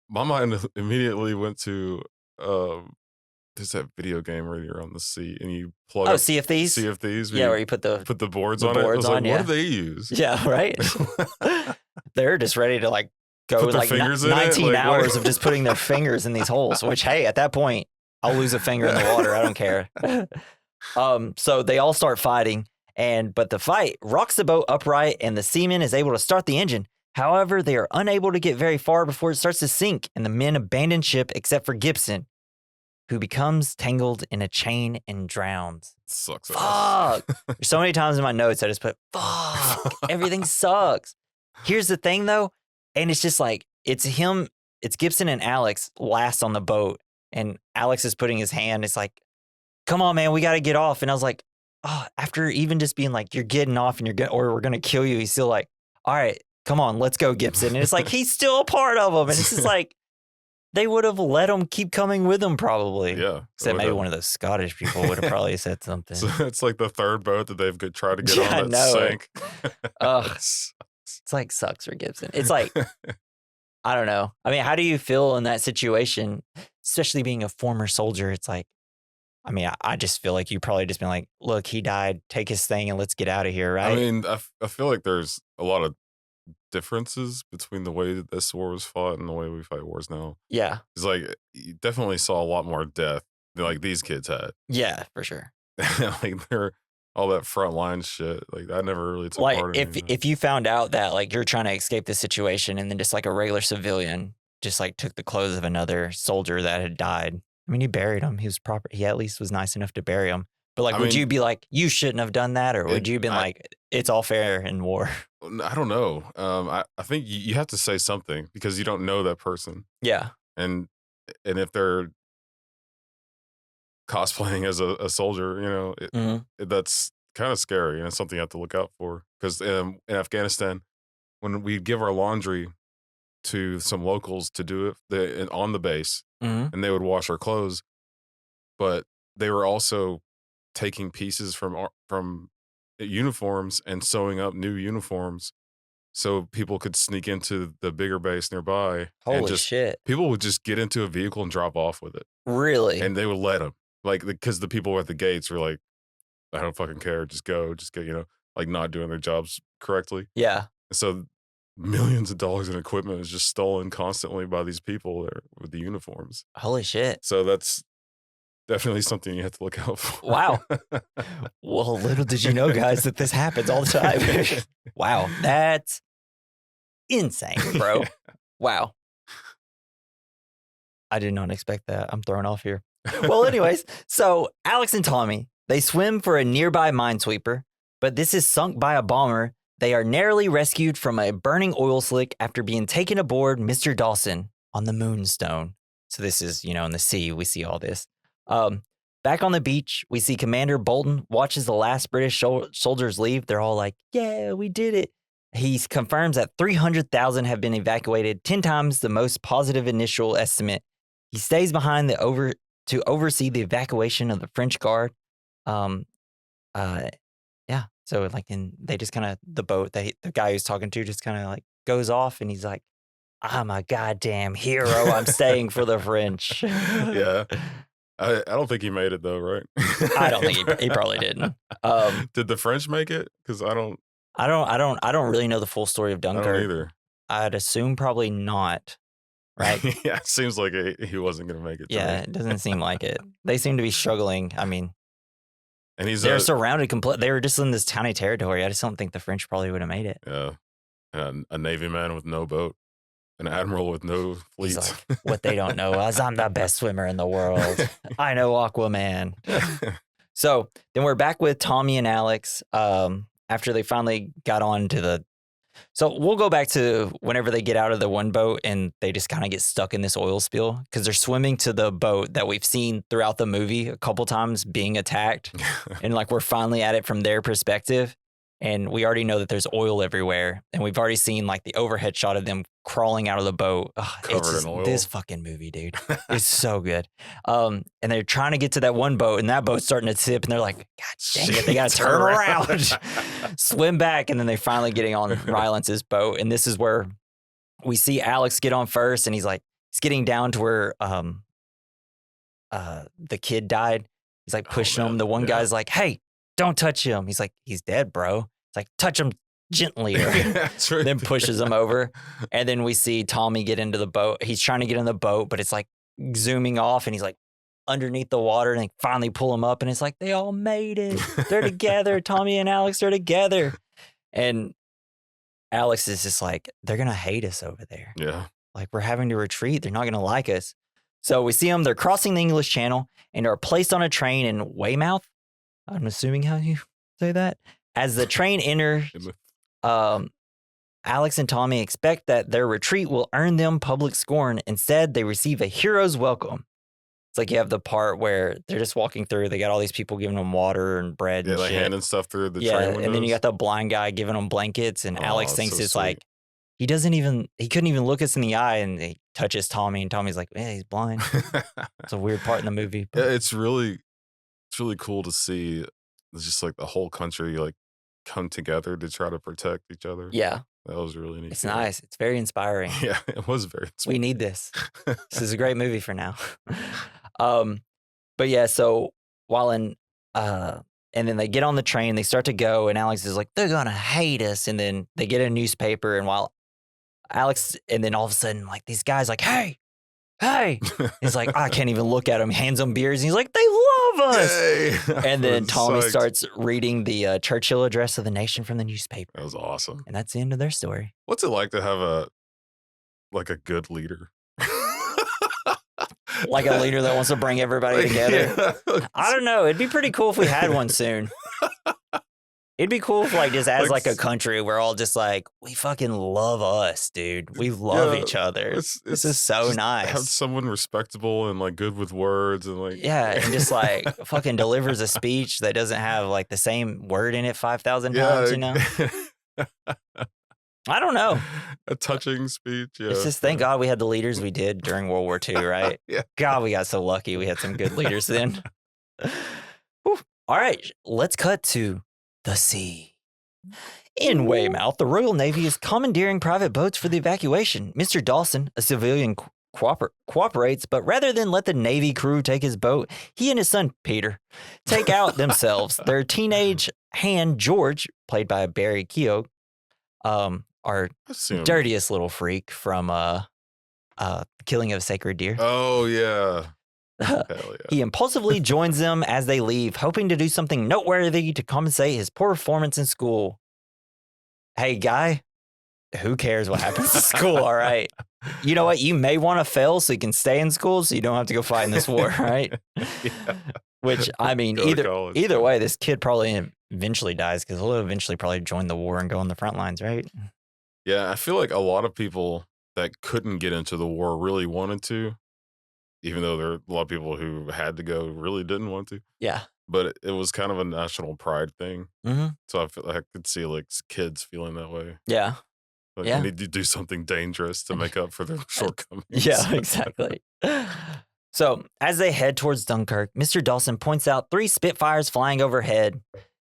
my mind immediately went to, there's that video game right here on the sea, and you plug up Sea of Thieves? Sea of Thieves. Yeah, where you put the boards on it. I was like, what do they use? Yeah, right? They're just ready to like go with like 19 hours of just putting their fingers in these holes, which, hey, at that point, I'll lose a finger in the water. I don't care. So they all start fighting, but the fight rocks the boat upright, and the seaman is able to start the engine. However, they are unable to get very far before it starts to sink, and the men abandon ship except for Gibson, who becomes tangled in a chain and drowns. Sucks. Fuck. There's so many times in my notes I just put, fuck. Everything sucks. Here's the thing, though, and it's just like, it's Gibson and Alex last on the boat, and Alex is putting his hand, it's like, come on, man, we got to get off. And I was like, oh, after even just being like, you're getting off and or we're going to kill you, he's still like, all right, come on, let's go, Gibson. And it's like, he's still a part of them. And it's just like, they would have let him keep coming with him probably. Yeah. Except maybe one of those Scottish people would have probably said something. So it's like the third boat that they've tried to get on that sank. It's like sucks for Gibson. It's like, I don't know. I mean, how do you feel in that situation, especially being a former soldier? It's like, I mean, I just feel like you probably just been like, look, he died, take his thing and let's get out of here, right? I mean, I feel like there's a lot of differences between the way that this war was fought and the way we fight wars now. Yeah. It's like, you definitely saw a lot more death than like these kids had. Yeah, for sure. Like all that frontline shit. Like I never really took Like part in any of that. if you found out that like you're trying to escape the situation and then just like a regular civilian just like took the clothes of another soldier that had died. I mean, he buried him. He was proper. He at least was nice enough to bury him. But like, I would mean, you be like, you shouldn't have done that, or would you have been like, it's all fair in war? I don't know. I think you have to say something because you don't know that person. Yeah. And if they're cosplaying as a soldier, you know, that's kind of scary, and it's something you have to look out for. Because in Afghanistan, when we give our laundry to some locals to do it on the base, and they would wash our clothes, but they were also taking pieces from uniforms and sewing up new uniforms so people could sneak into the bigger base nearby. Holy shit. People would just get into a vehicle and drop off with it. Really? And they would let them. Like, because the people at the gates were like, I don't fucking care. Just go, you know, like not doing their jobs correctly. Yeah. And so millions of dollars in equipment is just stolen constantly by these people there with the uniforms. Holy shit. So that's definitely something you have to look out for. Wow. Well, little did you know, guys, that this happens all the time. Wow. That's insane, bro. Wow. I did not expect that. I'm thrown off here. Well, anyways, so Alex and Tommy, they swim for a nearby minesweeper, but this is sunk by a bomber. They are narrowly rescued from a burning oil slick after being taken aboard Mr. Dawson on the Moonstone. So this is, you know, in the sea, we see all this. Back on the beach, we see Commander Bolton watches the last British soldiers leave. They're all like, yeah, we did it. He confirms that 300,000 have been evacuated, 10 times the most positive initial estimate. He stays behind to oversee the evacuation of the French guard. Yeah. So like, they just kind of, the boat, the guy who's talking to just kind of like goes off and he's like, I'm a goddamn hero. I'm staying for the French. Yeah. I don't think he made it though, right? I don't think he probably didn't. Did the French make it? Because I don't really know the full story of Dunkirk. I don't either. I'd assume probably not. Right? Yeah, it seems like he wasn't going to make it. Yeah, it doesn't seem like it. They seem to be struggling. I mean, and they're surrounded They were just in this tiny territory. I just don't think the French probably would have made it. Yeah, a Navy man with no boat. An admiral with no fleet. Like, what they don't know is I'm the best swimmer in the world. I know Aquaman. So then we're back with Tommy and Alex after they finally got on to the... So we'll go back to whenever they get out of the one boat and they just kind of get stuck in this oil spill because they're swimming to the boat that we've seen throughout the movie a couple times being attacked. And like we're finally at it from their perspective. And we already know that there's oil everywhere. And we've already seen like the overhead shot of them crawling out of the boat. Covered in oil. This fucking movie, dude. It's so good. And they're trying to get to that one boat and that boat's starting to tip and they're like, God dang it, they got to turn around, swim back. And then they finally getting on Rylance's boat. And this is where we see Alex get on first and he's getting down to where the kid died. He's like pushing him. The one guy's like, hey, don't touch him. He's like, he's dead, bro. It's like, touch him gently. Then pushes him over. And then we see Tommy get into the boat. He's trying to get in the boat, but it's like zooming off and he's like underneath the water and they finally pull him up and it's like, they all made it. They're together. Tommy and Alex are together. And Alex is just like, they're going to hate us over there. Yeah. Like we're having to retreat. They're not going to like us. So we see them. They're crossing the English Channel and are placed on a train in Weymouth. I'm assuming how you say that. As the train enters, Alex and Tommy expect that their retreat will earn them public scorn. Instead, they receive a hero's welcome. It's like you have the part where they're just walking through. They got all these people giving them water and bread and like shit. handing stuff through the train windows. And then you got the blind guy giving them blankets. And Alex thinks so it's sweet. like, he couldn't even look us in the eye. And he touches Tommy and Tommy's like, yeah, he's blind. It's a weird part in the movie. But. Yeah, it's really cool to see. It's just like the whole country like come together to try to protect each other. Yeah. That was really neat. It's nice. It's very inspiring. Yeah, it was very inspiring. We need this. This is a great movie for now. But yeah, so while and then they get on the train, they start to go, and Alex is like, they're gonna hate us. And then they get a newspaper, and while Alex, and then all of a sudden, like these guys like, hey, he's like, I can't even look at him, hands him beers, and he's like, they love us. Yay. And then Tommy Psyched. starts reading the Churchill address of the nation from the newspaper. That was awesome. And that's the end of their story. What's it like to have a good leader? Like a leader that wants to bring everybody together. Yeah. I don't know. It'd be pretty cool if we had one soon. It'd be cool if, like, just as like a country, we're all just like, we fucking love us, dude. We love each other. This is so nice. Have someone respectable and like good with words and like and just like fucking delivers a speech that doesn't have like the same word in it 5,000 times, you know? I don't know. A touching speech. Yeah. It's just thank God we had the leaders we did during World War II, right? Yeah. God, we got so lucky. We had some good leaders then. Whew. All right, let's cut to the sea. In Weymouth, the Royal Navy is commandeering private boats for the evacuation. Mr. Dawson, a civilian, cooperates, but rather than let the Navy crew take his boat, he and his son, Peter, take out themselves. Their teenage hand, George, played by Barry Keogh, our dirtiest little freak from Killing of a Sacred Deer. Oh, yeah. Hell yeah. He impulsively joins them as they leave, hoping to do something noteworthy to compensate his poor performance in school. Hey, guy, who cares what happens to school, all right? You know what? You may want to fail so you can stay in school so you don't have to go fight in this war, right? Yeah. Which, I mean, either way, this kid probably eventually dies because he'll eventually probably join the war and go on the front lines, right? Yeah, I feel like a lot of people that couldn't get into the war really wanted to. Even though there are a lot of people who had to go really didn't want to. Yeah. But it was kind of a national pride thing. Mm-hmm. So I feel like I could see like kids feeling that way. Yeah. Like you need to do something dangerous to make up for their shortcomings. Yeah, exactly. So as they head towards Dunkirk, Mr. Dawson points out 3 Spitfires flying overhead.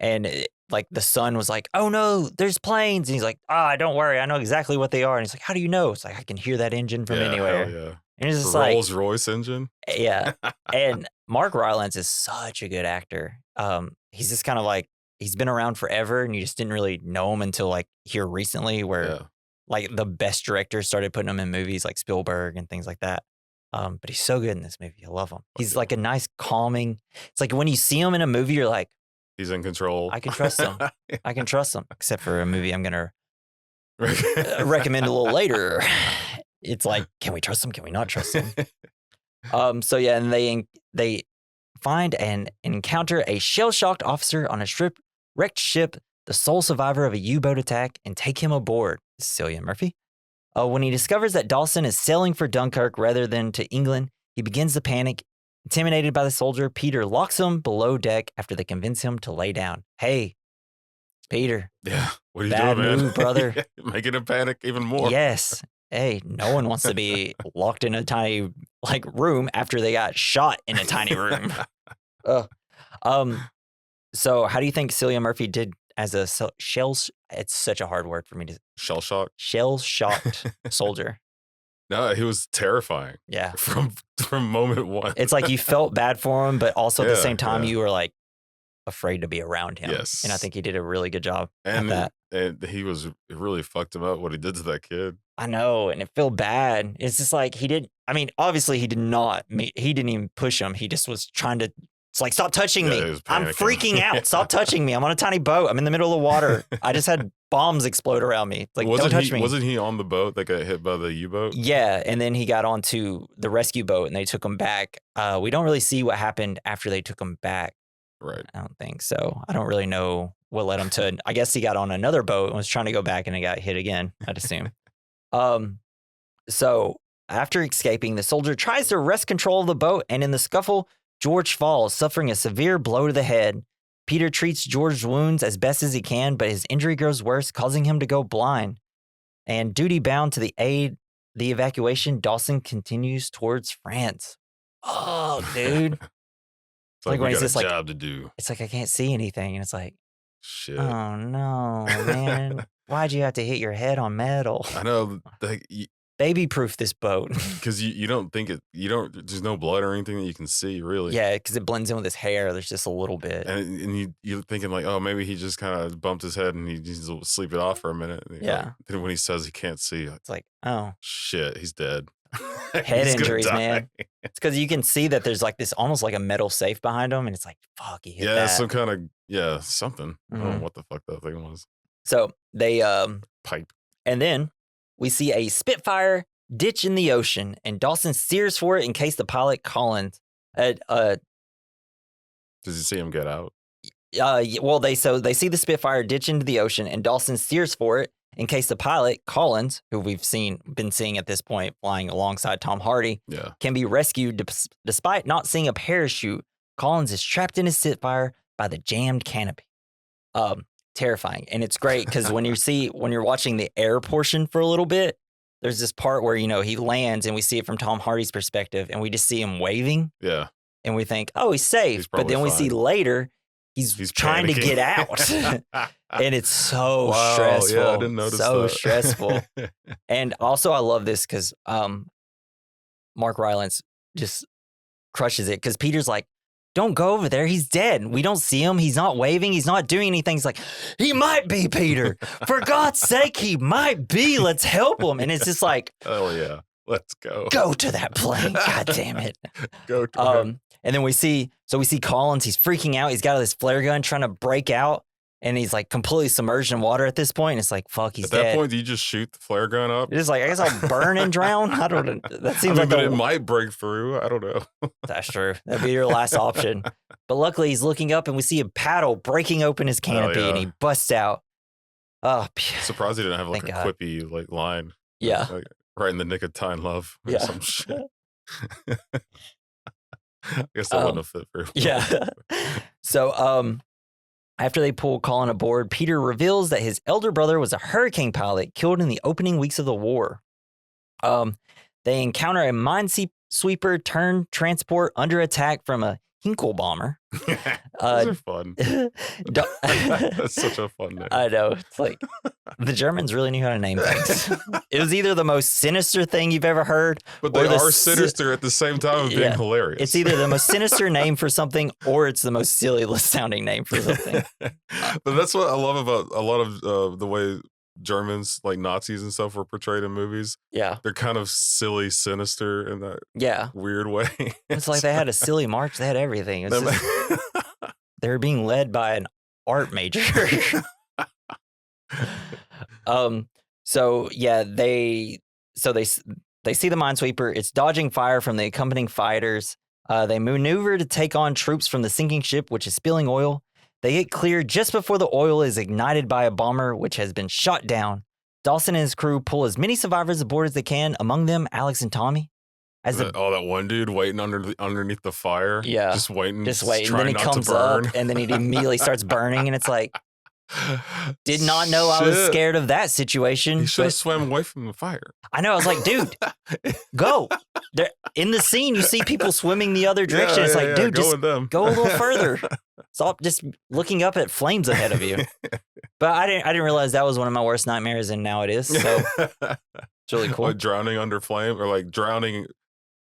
And like the son was like, oh no, there's planes. And he's like, don't worry. I know exactly what they are. And he's like, how do you know? It's like, I can hear that engine from anywhere. Yeah. And it's just Rolls Royce engine. Yeah. And Mark Rylance is such a good actor. He's just kind of like, he's been around forever and you just didn't really know him until like here recently where like the best directors started putting him in movies like Spielberg and things like that. But he's so good in this movie. I love him. He's like a nice calming. It's like when you see him in a movie, you're like, he's in control. I can trust him. I can trust him. Except for a movie I'm going to recommend a little later. It's like, can we trust him? Can we not trust him? So yeah, and they find and encounter a shell-shocked officer on a wrecked ship, the sole survivor of a U-boat attack, and take him aboard. Cillian Murphy. When he discovers that Dawson is sailing for Dunkirk rather than to England, he begins to panic. Intimidated by the soldier, Peter locks him below deck after they convince him to lay down. Hey, Peter. Yeah, what are you bad doing, man? Move, brother. Making him panic even more. Yes. Hey, no one wants to be locked in a tiny like room after they got shot in a tiny room. So how do you think Cillian Murphy did as a it's such a hard word for me to shell-shocked soldier? No, he was terrifying. Yeah. From moment one. It's like you felt bad for him, but also at the same time you were like afraid to be around him. Yes. And I think he did a really good job at that. And it really fucked him up what he did to that kid. I know, and it felt bad. It's just like obviously he didn't even push him. He just was trying to, it's like, stop touching me. I'm freaking out. Stop touching me. I'm on a tiny boat. I'm in the middle of the water. I just had bombs explode around me. It's like, don't touch me. Wasn't he on the boat that got hit by the U-boat? Yeah, and then he got onto the rescue boat and they took him back. We don't really see what happened after they took him back. Right. I don't think so. I don't really know what led him to, I guess he got on another boat and was trying to go back and it got hit again, I'd assume. So after escaping, the soldier tries to wrest control of the boat, and in the scuffle, George falls, suffering a severe blow to the head. Peter treats George's wounds as best as he can, but his injury grows worse, causing him to go blind. And duty bound to the evacuation, Dawson continues towards France. Oh, dude. It's like when we he's got just a like, job to do. It's like I can't see anything, and it's like, shit. Oh no, man! Why'd you have to hit your head on metal? I know. Baby-proof this boat. Because you don't think it. You don't. There's no blood or anything that you can see, really. Yeah, because it blends in with his hair. There's just a little bit. And you're thinking like, oh, maybe he just kind of bumped his head and he needs to sleep it off for a minute. Yeah. Then when he says he can't see, it's like, oh shit, he's dead. Head injuries, man. It's because you can see that there's like this almost like a metal safe behind him, and it's like, fuck, he hit that. some kind of something. I don't know what the fuck that thing was. So they pipe. And then we see a Spitfire ditch in the ocean, and Dawson steers for it in case the pilot Collins. Does he see him get out? Well, they see the Spitfire ditch into the ocean, and Dawson steers for it in case the pilot Collins, who we've been seeing at this point flying alongside Tom Hardy, can be rescued despite not seeing a parachute. Collins is trapped in his Spitfire by the jammed canopy. Terrifying, and it's great because when you're watching the air portion for a little bit, there's this part where he lands and we see it from Tom Hardy's perspective, and we just see him waving. Yeah, and we think, oh, he's safe, but then we see later. He's trying panicking. to get out. And it's so stressful. Yeah, I didn't notice that. Stressful. And also I love this because Mark Rylance just crushes it because Peter's like, don't go over there. He's dead. We don't see him. He's not waving. He's not doing anything. He's like, he might be, Peter. For God's sake, he might be. Let's help him. And it's just like, hell yeah. Let's go. Go to that plane. God damn it. Go to him. And then we see Collins. He's freaking out. He's got this flare gun trying to break out. And he's like completely submerged in water at this point. And it's like, fuck, he's dead. At that point, do you just shoot the flare gun up? It's like, I guess I'll burn and drown. I don't know. That seems but it might break through. I don't know. That's true. That'd be your last option. But luckily, he's looking up and we see a paddle breaking open his canopy and he busts out. Oh, surprised he didn't have like a quippy like line. Yeah. Like, right in the nick of time, love. Or some shit. I guess that wouldn't have fit for him. Yeah. So, after they pull Colin aboard, Peter reveals that his elder brother was a hurricane pilot killed in the opening weeks of the war. They encounter a minesweeper turned transport under attack from a Hinkle bomber. Those are fun. That's such a fun name. I know. It's like the Germans really knew how to name things. It was either the most sinister thing you've ever heard, but they are sinister at the same time of being hilarious. It's either the most sinister name for something or it's the most silly sounding name for something. But that's what I love about a lot of the way Germans, like Nazis and stuff, were portrayed in movies. Yeah. They're kind of silly, sinister in that weird way. It's like they had a silly march. They had everything. They were being led by an art major. So yeah, they see the minesweeper. It's dodging fire from the accompanying fighters. They maneuver to take on troops from the sinking ship, which is spilling oil. They get clear just before the oil is ignited by a bomber, which has been shot down. Dawson and his crew pull as many survivors aboard as they can, among them Alex and Tommy. That one dude waiting underneath the fire. Yeah. Just waiting. And then he comes up and then he immediately starts burning. And it's like, did not know I was scared of that situation. He should have swam away from the fire. I know. I was like, dude, go. In the scene, you see people swimming the other direction. It's like, dude, just go a little further. Stop just looking up at flames ahead of you. But I didn't realize that was one of my worst nightmares, and now it is. So it's really cool. Like drowning under flame, or like drowning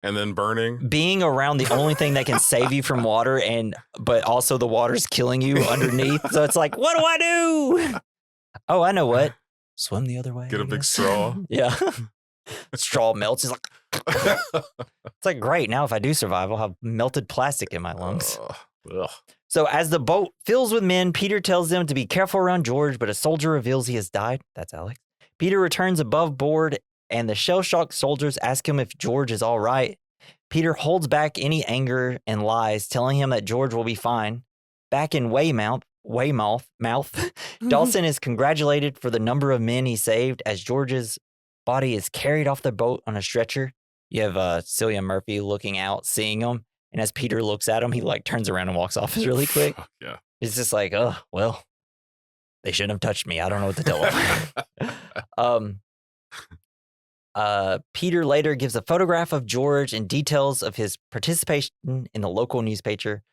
and then burning. Being around the only thing that can save you from water, but also the water's killing you underneath. So it's like, what do I do? Oh, I know what. Swim the other way. Get a big straw. Yeah. Straw melts. It's like, great. Now if I do survive, I'll have melted plastic in my lungs. So as the boat fills with men, Peter tells them to be careful around George, but a soldier reveals he has died. That's Alex. Peter returns above board, and the shell-shocked soldiers ask him if George is all right. Peter holds back any anger and lies, telling him that George will be fine. Back in Weymouth, Dawson is congratulated for the number of men he saved as George's body is carried off the boat on a stretcher. You have Cillian Murphy looking out, seeing him. And as Peter looks at him, he like turns around and walks off really quick. Yeah. It's just like, oh, well, they shouldn't have touched me. I don't know what to tell them. Peter later gives a photograph of George and details of his participation in the local newspaper,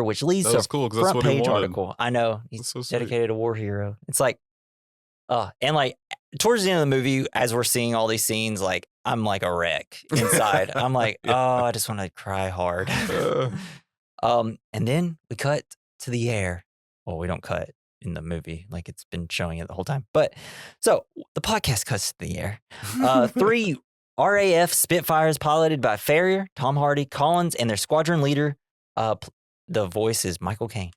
which leads to a front page article. I know. He's dedicated a war hero. It's like, and like towards the end of the movie, as we're seeing all these scenes, like I'm like a wreck inside. I'm like, I just want to cry hard. And then we cut to the air. Well, we don't cut in the movie, like it's been showing it the whole time. But so the podcast cuts to the air. Three RAF Spitfires piloted by Farrier, Tom Hardy, Collins, and their squadron leader. The voice is Michael Caine.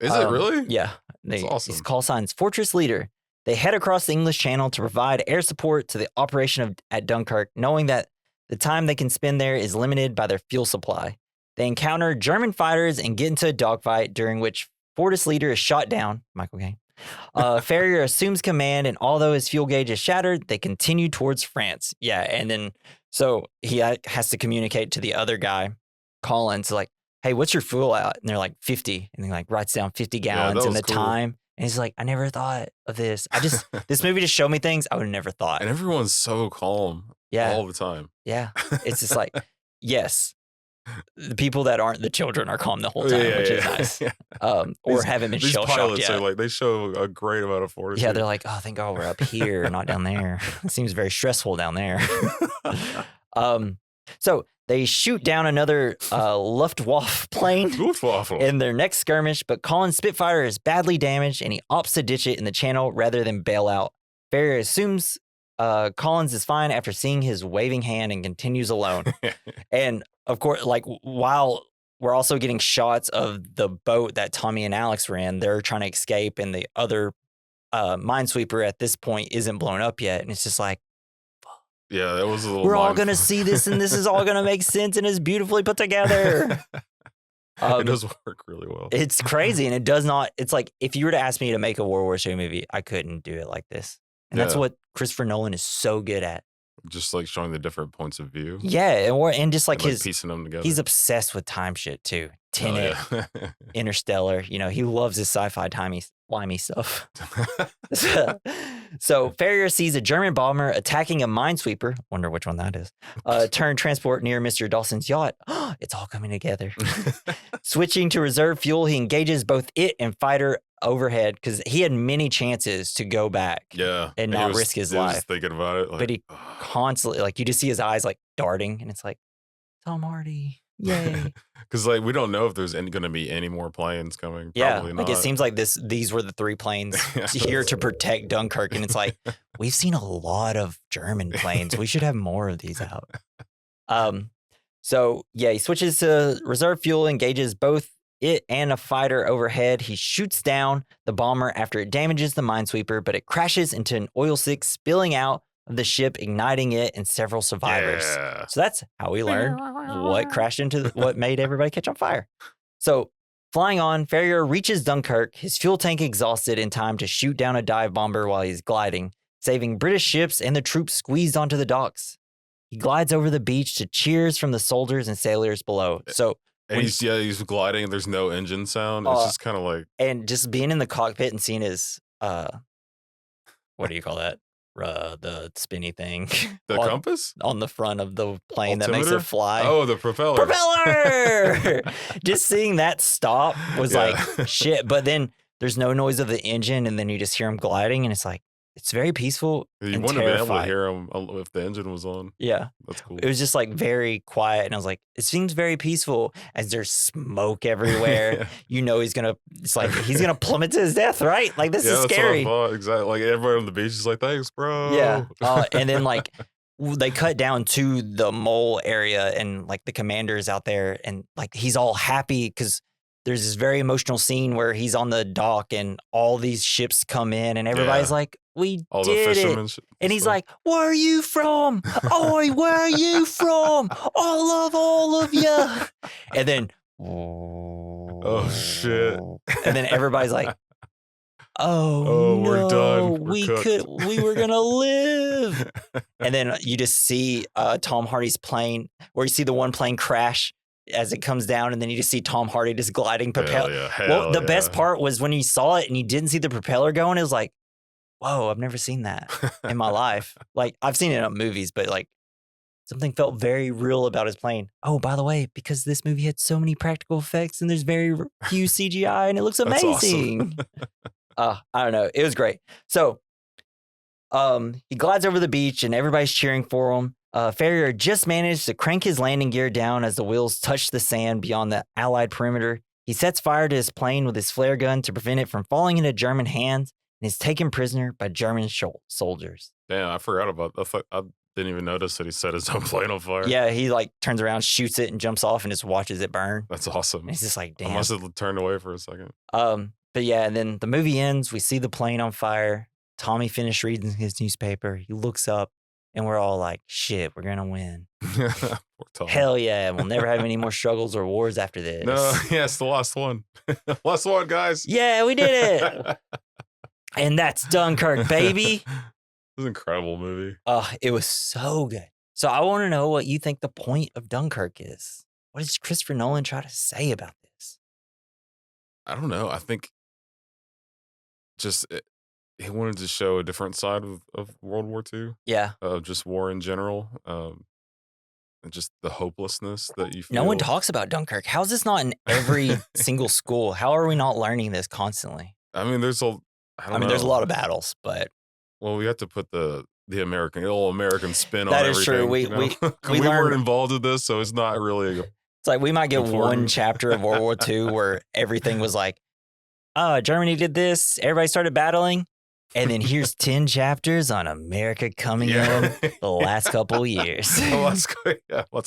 Is it really? Yeah. That's awesome. His call sign's Fortress Leader. They head across the English Channel to provide air support to the operation at Dunkirk, knowing that the time they can spend there is limited by their fuel supply. They encounter German fighters and get into a dogfight, during which Fortress Leader is shot down, Michael Caine. Farrier assumes command, and although his fuel gauge is shattered, they continue towards France. Yeah, and then so he has to communicate to the other guy, Collins, like, hey, what's your fuel out? And they're like 50, and he like writes down 50 gallons and the cool time. And he's like, I never thought of this. This movie just showed me things I would have never thought. And everyone's so calm all the time. Yeah. It's just like, yes, the people that aren't the children are calm the whole time, which is nice. Or haven't been shell shocked yet. Are like, they show a great amount of fortitude. Yeah, they're like, oh, thank God we're up here, not down there. It seems very stressful down there. So they shoot down another Luftwaffe plane in their next skirmish, but Collins' Spitfire is badly damaged, and he opts to ditch it in the channel rather than bail out. Farrier assumes Collins is fine after seeing his waving hand and continues alone. And of course, like, while we're also getting shots of the boat that Tommy and Alex were in, they're trying to escape, and the other minesweeper at this point isn't blown up yet. And it's just like, yeah, that was a little. We're all going to see this, and this is all going to make sense, and it's beautifully put together. It does work really well. It's crazy, and it does not. It's like, if you were to ask me to make a World War II movie, I couldn't do it like this. And that's what Christopher Nolan is so good at. Just like showing the different points of view. Yeah, and just like his piecing them together. He's obsessed with time shit too. Tenet, Interstellar. You know, he loves his sci-fi timey stuff. So Farrier sees a German bomber attacking a minesweeper. Wonder which one that is. Turn transport near Mr. Dawson's yacht. It's all coming together. Switching to reserve fuel, he engages both it and fighter overhead, because he had many chances to go back. Yeah, and not risk his life. Thinking about it, like, but he constantly, like, you just see his eyes like darting, and it's like, Tom Hardy. Yay. Because like, we don't know if there's going to be any more planes coming. Probably not. Like, it seems like these were the 3 planes here to protect Dunkirk, and it's like, we've seen a lot of German planes. We should have more of these out. So yeah, he switches to reserve fuel, engages both it and a fighter overhead. He shoots down the bomber after it damages the minesweeper, but it crashes into an oil slick, spilling out of the ship, igniting it and several survivors. Yeah. So that's how we learned what made everybody catch on fire. So flying on, Farrier reaches Dunkirk, his fuel tank exhausted, in time to shoot down a dive bomber while he's gliding, saving British ships and the troops squeezed onto the docks. He glides over the beach to cheers from the soldiers and sailors below. So and he's gliding. There's no engine sound. It's just kind of like, and just being in the cockpit and seeing his what do you call that? The spinny thing. The compass? On the front of the plane Altimeter? That makes it fly. Oh, the propeller. Propeller! Just seeing that stop was like, shit. But then there's no noise of the engine, and then you just hear him gliding, and it's like, it's very peaceful. You wouldn't have been able to hear him if the engine was on. Yeah. That's cool. It was just like very quiet, and I was like, it seems very peaceful. As there's smoke everywhere, you know he's gonna plummet to his death, right? Like, this is scary. That's what I thought. Exactly. Like, everybody on the beach is like, thanks, bro. Yeah. And then like they cut down to the mole area, and like the commander's out there, and like he's all happy because there's this very emotional scene where he's on the dock and all these ships come in, and everybody's like, we all did it. And he's like, where are you from? Oi, where are you from? I love all of you. And then, oh shit. And then everybody's like, oh no, we're done. We were gonna live. And then you just see Tom Hardy's plane, where you see the one plane crash as it comes down, and then you just see Tom Hardy just gliding propeller. The best part was when you saw it and you didn't see the propeller going. It was like, whoa, I've never seen that in my life. Like, I've seen it in movies, but like, something felt very real about his plane. Oh, by the way, because this movie had so many practical effects and there's very few CGI, and it looks amazing. Awesome. I don't know. It was great. So he glides over the beach and everybody's cheering for him. Farrier just managed to crank his landing gear down as the wheels touch the sand beyond the Allied perimeter. He sets fire to his plane with his flare gun to prevent it from falling into German hands, and is taken prisoner by German soldiers. Damn, I forgot about that. Didn't even notice that he set his own plane on fire. Yeah, he like turns around, shoots it, and jumps off, and just watches it burn. That's awesome. And he's just like, damn. I must have turned away for a second. But yeah, and then the movie ends. We see the plane on fire. Tommy finished reading his newspaper. He looks up, and we're all like, shit, we're gonna win. Hell yeah, we'll never have any more struggles or wars after this. No, yeah, it's the last one. Last one, guys. Yeah, we did it. And that's Dunkirk, baby. It was an incredible movie. It was so good. So I want to know what you think the point of Dunkirk is. What does Christopher Nolan try to say about this? I don't know. I think just he wanted to show a different side of World War II. Yeah. Just war in general. And just the hopelessness that you feel. No one talks about Dunkirk. How is this not in every single school? How are we not learning this constantly? I mean, there's a lot of battles, but well, we have to put the American spin on that everything. Is true. We weren't involved in this, so it's not really. It's like we might get one chapter of World War II where everything was like, Germany did this, everybody started battling, and then here's 10 chapters on America coming in the last couple of years. last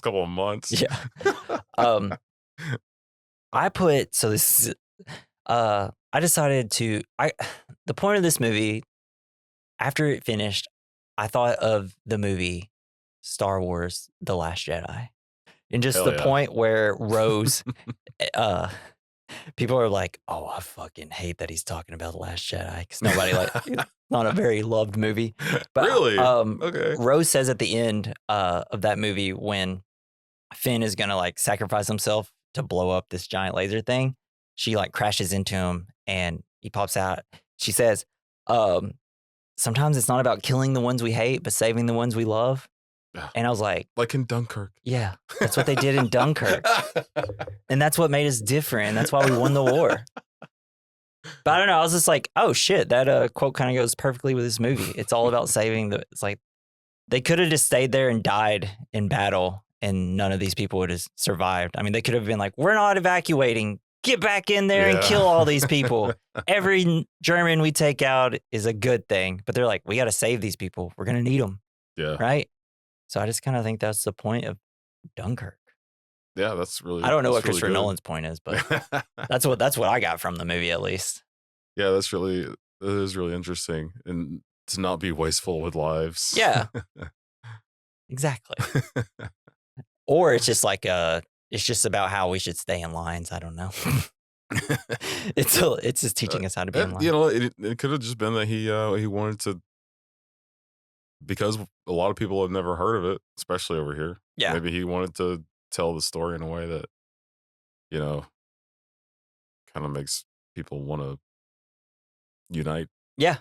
couple of months. Yeah. I decided to, the point of this movie, after it finished, I thought of the movie Star Wars: The Last Jedi. And just point where Rose, people are like, oh, I fucking hate that he's talking about The Last Jedi. Because nobody it's not a very loved movie. But, really? Okay. Rose says at the end of that movie when Finn is going to like sacrifice himself to blow up this giant laser thing, she like crashes into him and he pops out. She says, sometimes it's not about killing the ones we hate, but saving the ones we love. And I was like in Dunkirk. Yeah, that's what they did in Dunkirk. And that's what made us different. And that's why we won the war. But I don't know. I was just like, oh shit, that quote kind of goes perfectly with this movie. It's all about saving it's like they could have just stayed there and died in battle and none of these people would have survived. I mean, they could have been like, we're not evacuating. Get back in there and kill all these people. Every German we take out is a good thing. But they're like, we got to save these people. We're going to need them. Yeah. Right? So I just kind of think that's the point of Dunkirk. Yeah, that's really. I don't know what really Christopher Nolan's point is, but that's what I got from the movie at least. Yeah, that is really interesting, and to not be wasteful with lives. Yeah, exactly. Or it's just like it's just about how we should stay in lines. I don't know. It's just teaching us how to be in line. You know, it could have just been that he wanted to. Because a lot of people have never heard of it, especially over here. Yeah. Maybe he wanted to tell the story in a way that, kind of makes people want to unite. Yeah.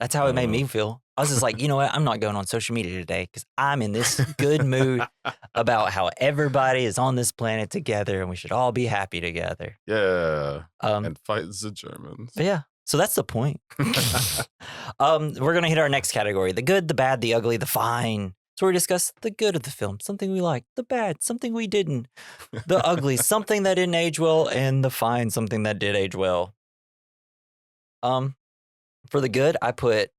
That's how it made me feel. I was just like, you know what? I'm not going on social media today because I'm in this good mood about how everybody is on this planet together and we should all be happy together. Yeah. And fight the Germans. But yeah. So that's the point. We're going to hit our next category. The good, the bad, the ugly, the fine. So we discuss the good of the film, something we liked, the bad, something we didn't, the ugly, something that didn't age well, and the fine, something that did age well. For the good, I put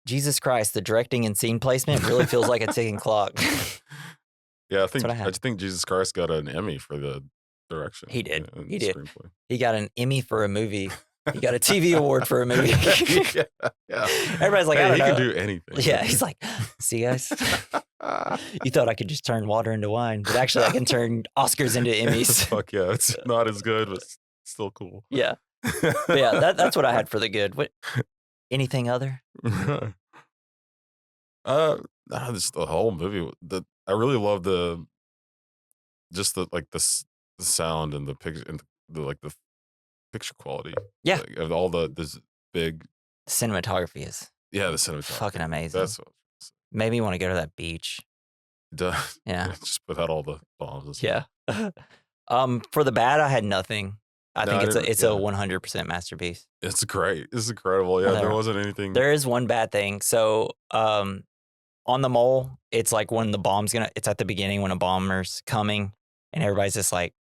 Jesus Christ, the directing and scene placement really feels like a ticking clock. Yeah, I think Jesus Christ got an Emmy for the direction. He did. He did. Screenplay. He got an Emmy for a movie. He got a TV award for a movie. Yeah. Everybody's like, I don't know. He can do anything. Yeah, he's like, see guys, you thought I could just turn water into wine, but actually I can turn Oscars into Emmys. Fuck yeah, it's not as good, but still cool. Yeah. But yeah, that's what I had for the good. What? Anything other? Just the whole movie. I really love the sound and the picture and the picture quality. Yeah, of all this big. The cinematography is. Yeah, the cinematography. Fucking amazing. That's what. Made me want to go to that beach. It does. Yeah. Just without all the bombs. Yeah. For the bad, I had nothing. I think it's a 100% masterpiece. It's great. It's incredible. Yeah, there wasn't anything. There is one bad thing. So, on the mole, it's like when the bomb's it's at the beginning when a bomber's coming and everybody's just like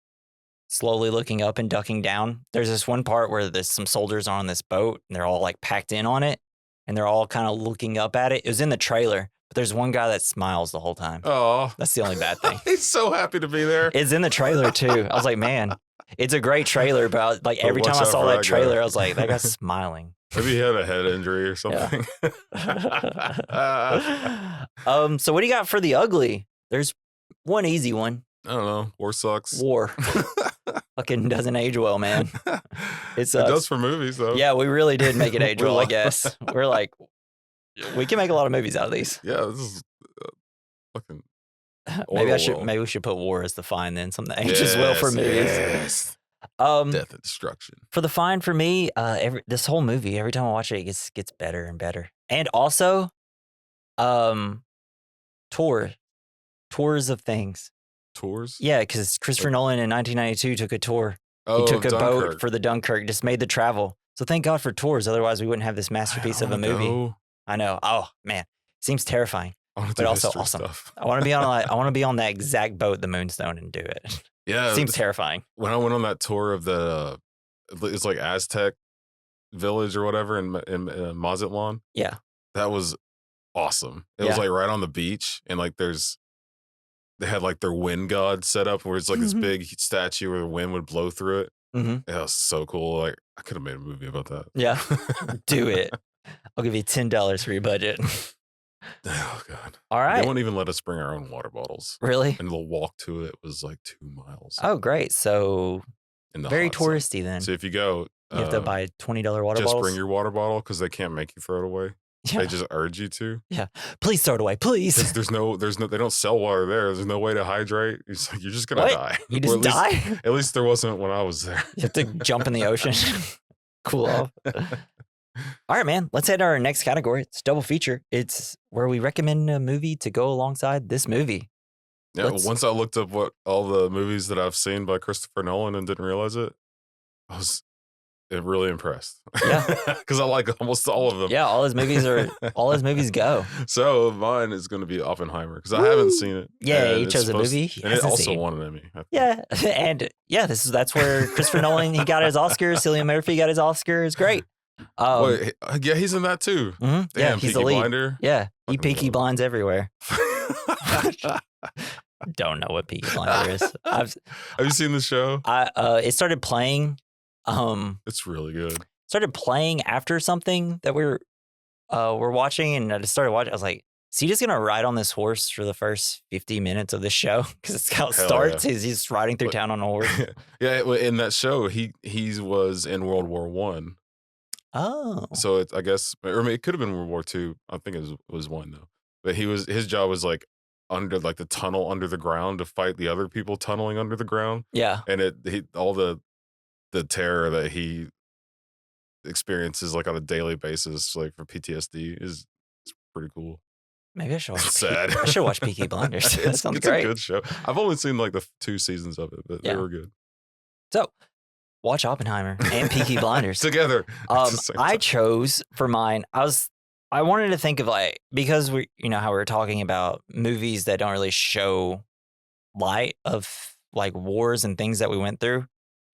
slowly looking up and ducking down. There's this one part where there's some soldiers on this boat and they're all like packed in on it and they're all kind of looking up at it. It was in the trailer, But there's one guy that smiles the whole time. Oh, that's the only bad thing. He's so happy to be there. It's in the trailer too. I was like, man, it's a great trailer, but like every time I saw that trailer, I was like, that guy's smiling. Maybe he had a head injury or something. Yeah. So what do you got for the ugly? There's one easy one. I don't know. War sucks. War. Fucking doesn't age well, man. It does for movies, though. Yeah, we really did make it age well, I guess. We're like, we can make a lot of movies out of these. Yeah, this is fucking. Maybe we should put war as the fine then. Something that ages well for movies. Yes. Death and destruction. For the fine for me, this whole movie, every time I watch it, it gets better and better. And also, tours of things. Tours? Yeah, because Christopher Nolan in 1992 took a tour. Oh, he took a Dunkirk. boat for the Dunkirk, just made the travel. So thank God for tours. Otherwise, we wouldn't have this masterpiece of a movie. Go. I know. Oh man, seems terrifying, but also awesome. Stuff. I want to be on. I want to be on that exact boat, the Moonstone, and do it. Yeah, seems terrifying. When I went on that tour of the, it's like Aztec village or whatever in Mazatlan. Yeah, that was awesome. It was like right on the beach, and like they had like their wind god set up where it's like this big statue where the wind would blow through it. Mm-hmm. That was so cool. Like I could have made a movie about that. Yeah, do it. I'll give you $10 for your budget. Oh God! All right. They won't even let us bring our own water bottles. Really? And the walk to it was like 2 miles. Oh, great! So very touristy then. So if you go, you have to buy a $20 water just bottles. Just bring your water bottle because they can't make you throw it away. Yeah. They just urge you to. Yeah. Please throw it away, please. There's no, they don't sell water there. There's no way to hydrate. It's like, you're just going to die. You just die? At least there wasn't when I was there. You have to jump in the ocean, cool off. All right, man. Let's head to our next category. It's double feature. It's where we recommend a movie to go alongside this movie. Yeah. Once I looked up what all the movies that I've seen by Christopher Nolan and didn't realize it, I was really impressed. Yeah, because I like almost all of them. Yeah, all his movies go. So mine is going to be Oppenheimer because I haven't seen it. Yeah, he chose a movie, and it also won an Emmy. Yeah, and yeah, that's where Christopher Nolan he got his Oscar. Cillian Murphy got his Oscar. It's great. Wait, yeah, he's in that too. Mm-hmm. Damn, yeah, he's Peaky the lead. Blinder. Yeah, he Peaky Blinds everywhere. Don't know what Peaky Blinder is. Have you seen the show? It started playing. It's really good. Started playing after something that we're watching, and I just started watching. I was like, is he just gonna ride on this horse for the first 50 minutes of the show? Because it's how it starts. Yeah. He's riding through town on a horse. Yeah, in that show, he was in World War I. Oh, so I guess, or I mean, it could have been World War II. I think it was one though. But his job was like under like the tunnel under the ground to fight the other people tunneling under the ground. Yeah, and all the terror that he experiences like on a daily basis, like for PTSD, is pretty cool. Maybe I should watch. Sad. I should watch Peaky Blinders. That sounds great. It's a good show. I've only seen like the 2 seasons of it, but they were good. So, watch Oppenheimer and Peaky Blinders together. I chose for mine. I wanted to think of like, because we, how we were talking about movies that don't really show light of like wars and things that we went through.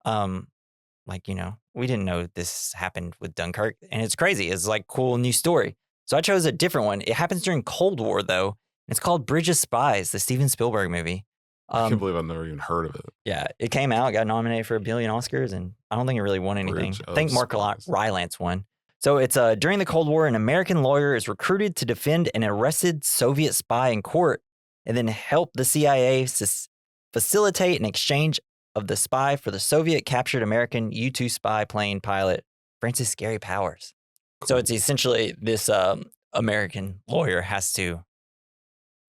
Like, we didn't know this happened with Dunkirk, and it's crazy. It's like cool new story. So I chose a different one. It happens during Cold War though. It's called Bridge of Spies, the Steven Spielberg movie. I can't believe I've never even heard of it. Yeah, it came out, got nominated for 1 billion Oscars, and I don't think it really won anything. I think Mark Rylance won. So it's during the Cold War, an American lawyer is recruited to defend an arrested Soviet spy in court, and then help the CIA facilitate an exchange of the spy for the Soviet captured American U-2 spy plane pilot Francis Gary Powers. Cool. So it's essentially this American lawyer has to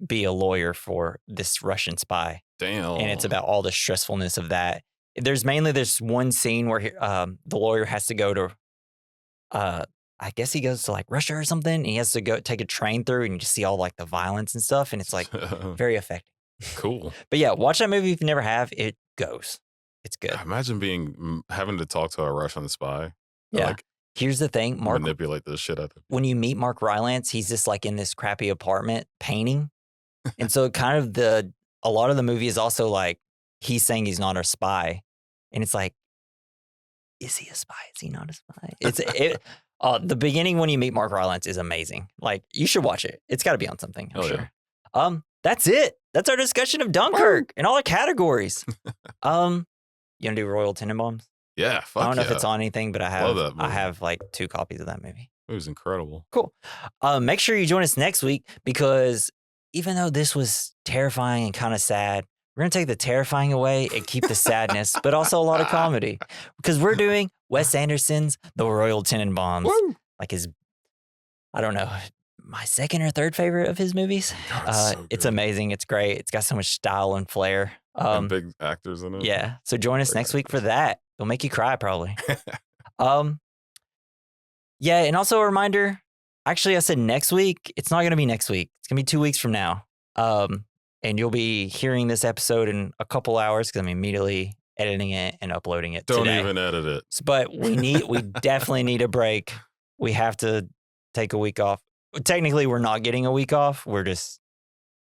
be a lawyer for this Russian spy. Damn. And it's about all the stressfulness of that. There's mainly this one scene where the lawyer has to go to, I guess he goes to like Russia or something. And he has to go take a train through, and you just see all like the violence and stuff. And it's like very effective. Cool. But yeah, watch that movie if you never have. It goes. It's good. Imagine having to talk to a Russian spy. Yeah. Like, here's the thing, Mark. Manipulate this shit out of them. When you meet Mark Rylance, he's just like in this crappy apartment painting. And so kind of a lot of the movie is also like he's saying he's not a spy. And it's like, is he a spy? Is he not a spy? The beginning when you meet Mark Rylance is amazing. Like, you should watch it. It's got to be on something, I'm sure. Yeah. That's it. That's our discussion of Dunkirk in all the categories. You want to do Royal Tenenbaums? Yeah, fuck I don't know if it's on anything, but I have like 2 copies of that movie. It was incredible. Cool. Make sure you join us next week, because even though this was terrifying and kind of sad, we're going to take the terrifying away and keep the sadness, but also a lot of comedy, because we're doing Wes Anderson's The Royal Tenenbaums. Woo! Like I don't know, my 2nd or 3rd favorite of his movies. It's amazing. It's great. It's got so much style and flair. And big actors in it. Yeah. So join us next week for that. It'll make you cry probably. Yeah. And also a reminder, actually I said next week. It's not going to be next week. It's going to be 2 weeks from now. And you'll be hearing this episode in a couple hours, because I'm immediately editing it and uploading it Don't today. even edit it. But we definitely need a break. We have to take a week off. Technically, we're not getting a week off. We're just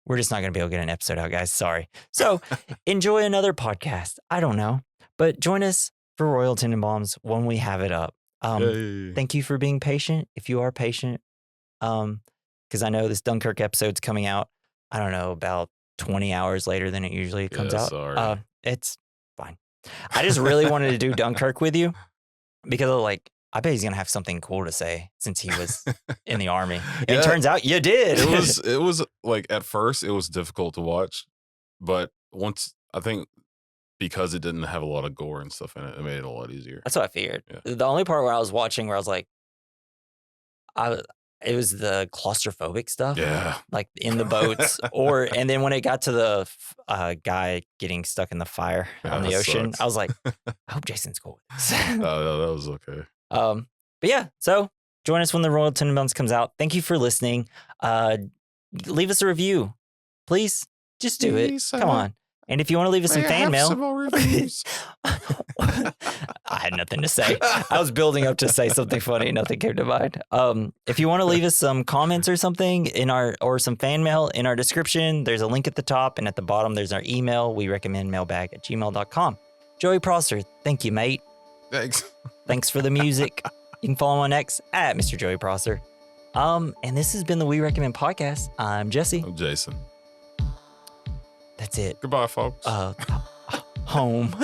not going to be able to get an episode out, guys. Sorry. So enjoy another podcast. I don't know. But join us for Royal Tenenbaums when we have it up. Thank you for being patient, if you are patient. Because I know this Dunkirk episode's coming out, I don't know, about 20 hours later than it usually comes out. Sorry. It's fine. I just really wanted to do Dunkirk with you, because I bet he's going to have something cool to say since he was in the army. And it turns out you did. It was like, at first it was difficult to watch, but once, I think because it didn't have a lot of gore and stuff in it, it made it a lot easier. That's what I figured. Yeah. The only part where I was watching where I was like, it was the claustrophobic stuff. Yeah. Like in the boats and then when it got to the guy getting stuck in the fire on the ocean, sucks. I was like, I hope Jason's cool with this. No, that was okay. But yeah, so join us when the Royal Tenenbaums comes out. Thank you for listening. Leave us a review. Please, just do it. Come on. And if you want to leave us some fan mail. Some more reviews. I had nothing to say. I was building up to say something funny. Nothing came to mind. If you want to leave us some comments or something or some fan mail in our description, there's a link at the top, and at the bottom there's our email. We recommend mailbag@gmail.com. Joey Prosser, thank you, mate. Thanks for the music. You can follow him on X at Mr. Joey Prosser. And this has been the We Recommend podcast. I'm Jesse. I'm Jason. That's it. Goodbye, folks. Home.